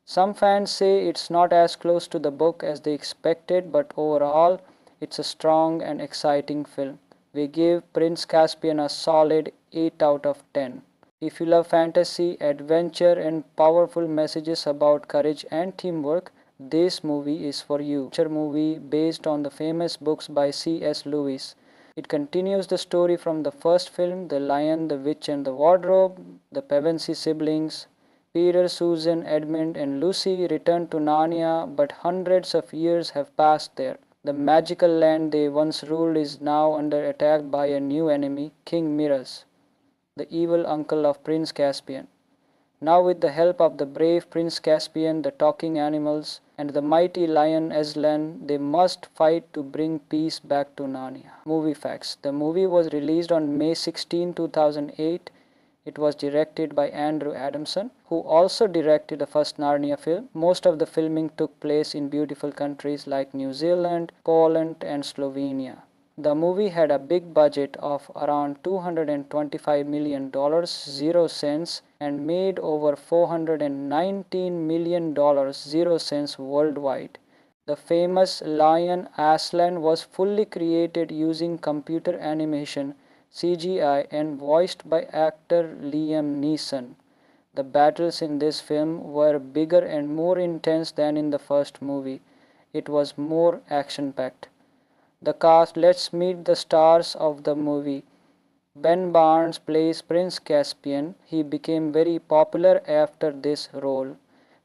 A: Some fans say it's not as close to the book as they expected, but overall, it's a strong and exciting film. We give Prince Caspian a solid 8 out of 10. If you love fantasy, adventure, and powerful messages about courage and teamwork, this movie is for you. It's a movie based on the famous books by C.S. Lewis. It continues the story from the first film, The Lion, the Witch and the Wardrobe. The Pevensey siblings, Peter, Susan, Edmund, and Lucy return to Narnia, but hundreds of years have passed there. The magical land they once ruled is now under attack by a new enemy, King Miraz, the evil uncle of Prince Caspian. Now, with the help of the brave Prince Caspian, the talking animals, and the mighty lion Aslan, they must fight to bring peace back to Narnia. Movie facts. The movie was released on May 16, 2008. It was directed by Andrew Adamson, who also directed the first Narnia film. Most of the filming took place in beautiful countries like New Zealand, Poland, and Slovenia. The movie had a big budget of around $225 million, 0 cents, and made over $419 million, 0 cents worldwide. The famous lion Aslan was fully created using computer animation, CGI, and voiced by actor Liam Neeson. The battles in this film were bigger and more intense than in the first movie. It was more action-packed. The cast. Let's meet the stars of the movie. Ben Barnes plays Prince Caspian. He became very popular after this role.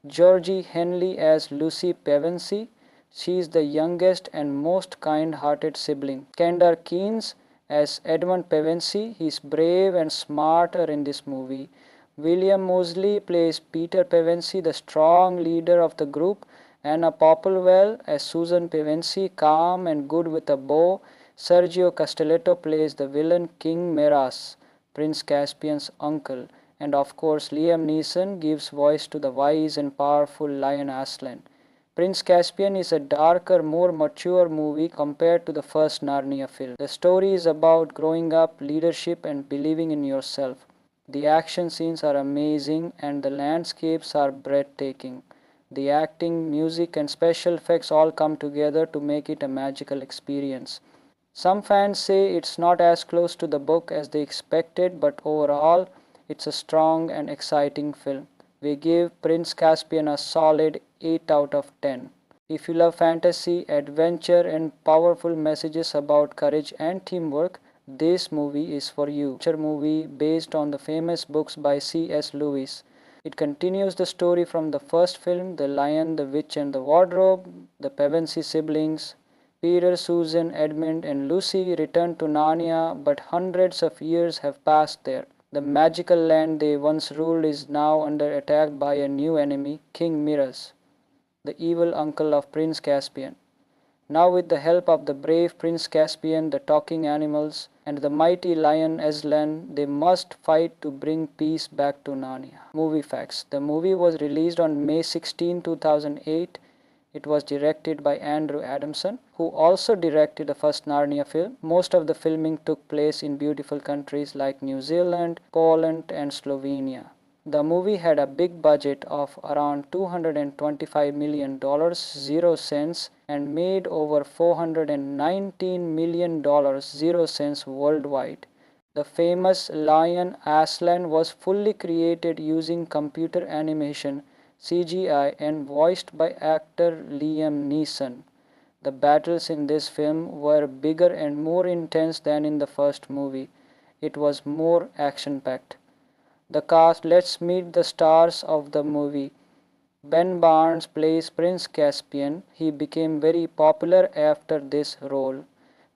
A: Georgie Henley as Lucy Pevensey. She is the youngest and most kind-hearted sibling. Kendall Keynes as Edmund Pevensey. He is brave and smarter in this movie. William Moseley plays Peter Pevensey, the strong leader of the group. Anna Popplewell as Susan Pevensey, calm and good with a bow. Sergio Castelletto plays the villain King Miraz, Prince Caspian's uncle. And of course, Liam Neeson gives voice to the wise and powerful lion Aslan. Prince Caspian is a darker, more mature movie compared to the first Narnia film. The story is about growing up, leadership, and believing in yourself. The action scenes are amazing and the landscapes are breathtaking. The acting, music, and special effects all come together to make it a magical experience. Some fans say it's not as close to the book as they expected, but overall, it's a strong and exciting film. We give Prince Caspian a solid 8 out of 10. If you love fantasy, adventure, and powerful messages about courage and teamwork, this movie is for you. It's a movie based on the famous books by C.S. Lewis. It continues the story from the first film, The Lion, the Witch, and the Wardrobe. The Pevensey siblings, Peter, Susan, Edmund, and Lucy return to Narnia, but hundreds of years have passed there. The magical land they once ruled is now under attack by a new enemy, King Miraz, the evil uncle of Prince Caspian. Now, with the help of the brave Prince Caspian, the talking animals, and the mighty lion Aslan, they must fight to bring peace back to Narnia. Movie facts. The movie was released on May 16, 2008. It was directed by Andrew Adamson, who also directed the first Narnia film. Most of the filming took place in beautiful countries like New Zealand, Poland, and Slovenia. The movie had a big budget of around $225 million, 0 cents, and made over $419 million, 0 cents worldwide. The famous lion Aslan was fully created using computer animation, CGI, and voiced by actor Liam Neeson. The battles in this film were bigger and more intense than in the first movie. It was more action-packed. The cast. Let's meet the stars of the movie. Ben Barnes plays Prince Caspian. He became very popular after this role.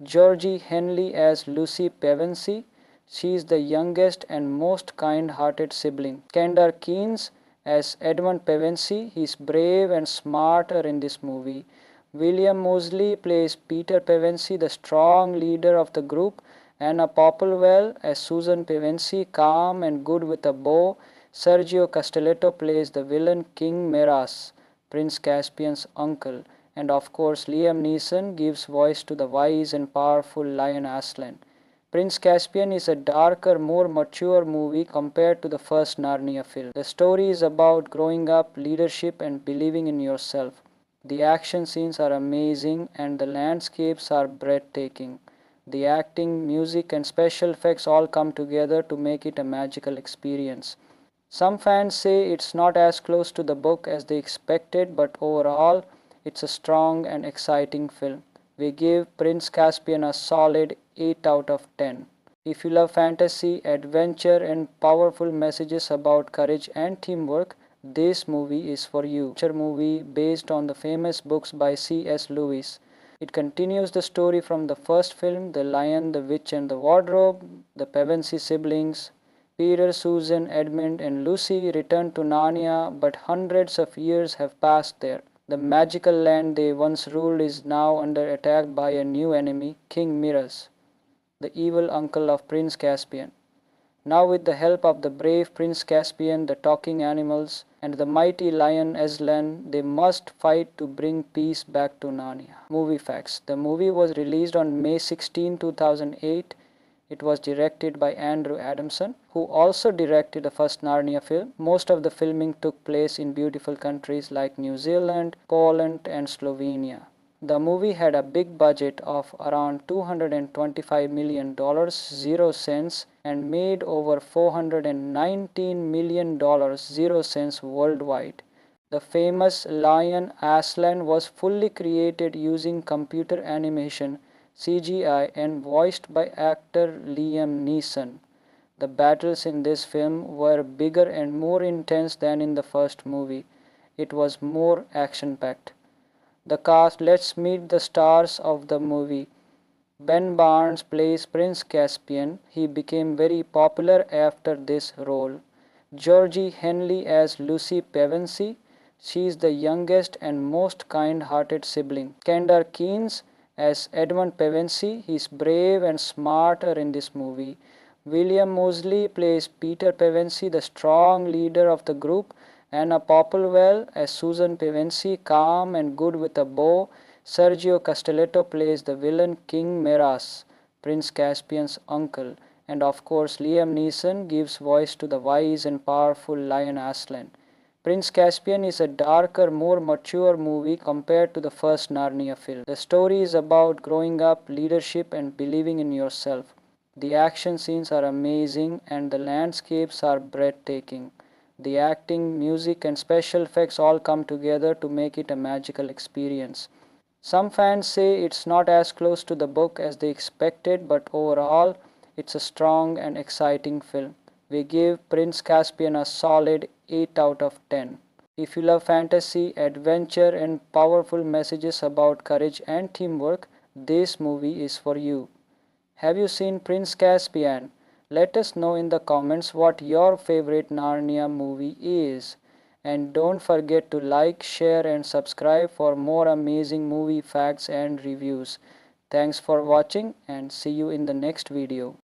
A: Georgie Henley as Lucy Pevensey. She is the youngest and most kind-hearted sibling. Kendall Keynes as Edmund Pevensey. He is brave and smarter in this movie. William Moseley plays Peter Pevensey, the strong leader of the group. Anna Popplewell as Susan Pevensey, calm and good with a bow. Sergio Castelletto plays the villain King Miraz, Prince Caspian's uncle. And of course, Liam Neeson gives voice to the wise and powerful lion Aslan. Prince Caspian is a darker, more mature movie compared to the first Narnia film. The story is about growing up, leadership, and believing in yourself. The action scenes are amazing and the landscapes are breathtaking. The acting, music, and special effects all come together to make it a magical experience. Some fans say it's not as close to the book as they expected, but overall, it's a strong and exciting film. We give Prince Caspian a solid 8 out of 10. If you love fantasy, adventure, and powerful messages about courage and teamwork, this movie is for you. Picture movie based on the famous books by C.S. Lewis. It continues the story from the first film, The Lion, the Witch and the Wardrobe. The Pevensie siblings, Peter, Susan, Edmund and Lucy, return to Narnia, but hundreds of years have passed there. The magical land they once ruled is now under attack by a new enemy, King Miraz, the evil uncle of Prince Caspian. Now with the help of the brave Prince Caspian, the talking animals, and the mighty lion Aslan, they must fight to bring peace back to Narnia. Movie facts. The movie was released on May 16, 2008. It was directed by Andrew Adamson, who also directed the first Narnia film. Most of the filming took place in beautiful countries like New Zealand, Poland and Slovenia. The movie had a big budget of around $225 million, 0 cents, and made over $419 million, 0 cents worldwide. The famous lion Aslan was fully created using computer animation, CGI, and voiced by actor Liam Neeson. The battles in this film were bigger and more intense than in the first movie. It was more action-packed. The cast. Let's meet the stars of the movie. Ben Barnes plays Prince Caspian. He became very popular after this role. Georgie Henley as Lucy Pevensie. She is the youngest and most kind-hearted sibling. Kendall Keynes as Edmund Pevensie. He is brave and smarter in this movie. William Moseley plays Peter Pevensie, the strong leader of the group. Anna Popplewell as Susan Pevensie, calm and good with a bow. Sergio Castelletto plays the villain King Miraz, Prince Caspian's uncle. And of course Liam Neeson gives voice to the wise and powerful lion Aslan. Prince Caspian is a darker, more mature movie compared to the first Narnia film. The story is about growing up, leadership and believing in yourself. The action scenes are amazing and the landscapes are breathtaking. The acting, music and special effects all come together to make it a magical experience. Some fans say it's not as close to the book as they expected, but overall it's a strong and exciting film. We give Prince Caspian a solid 8 out of 10. If you love fantasy, adventure and powerful messages about courage and teamwork, this movie is for you. Have you seen Prince Caspian? Let us know in the comments what your favorite Narnia movie is. And don't forget to like, share and subscribe for more amazing movie facts and reviews. Thanks for watching and see you in the next video.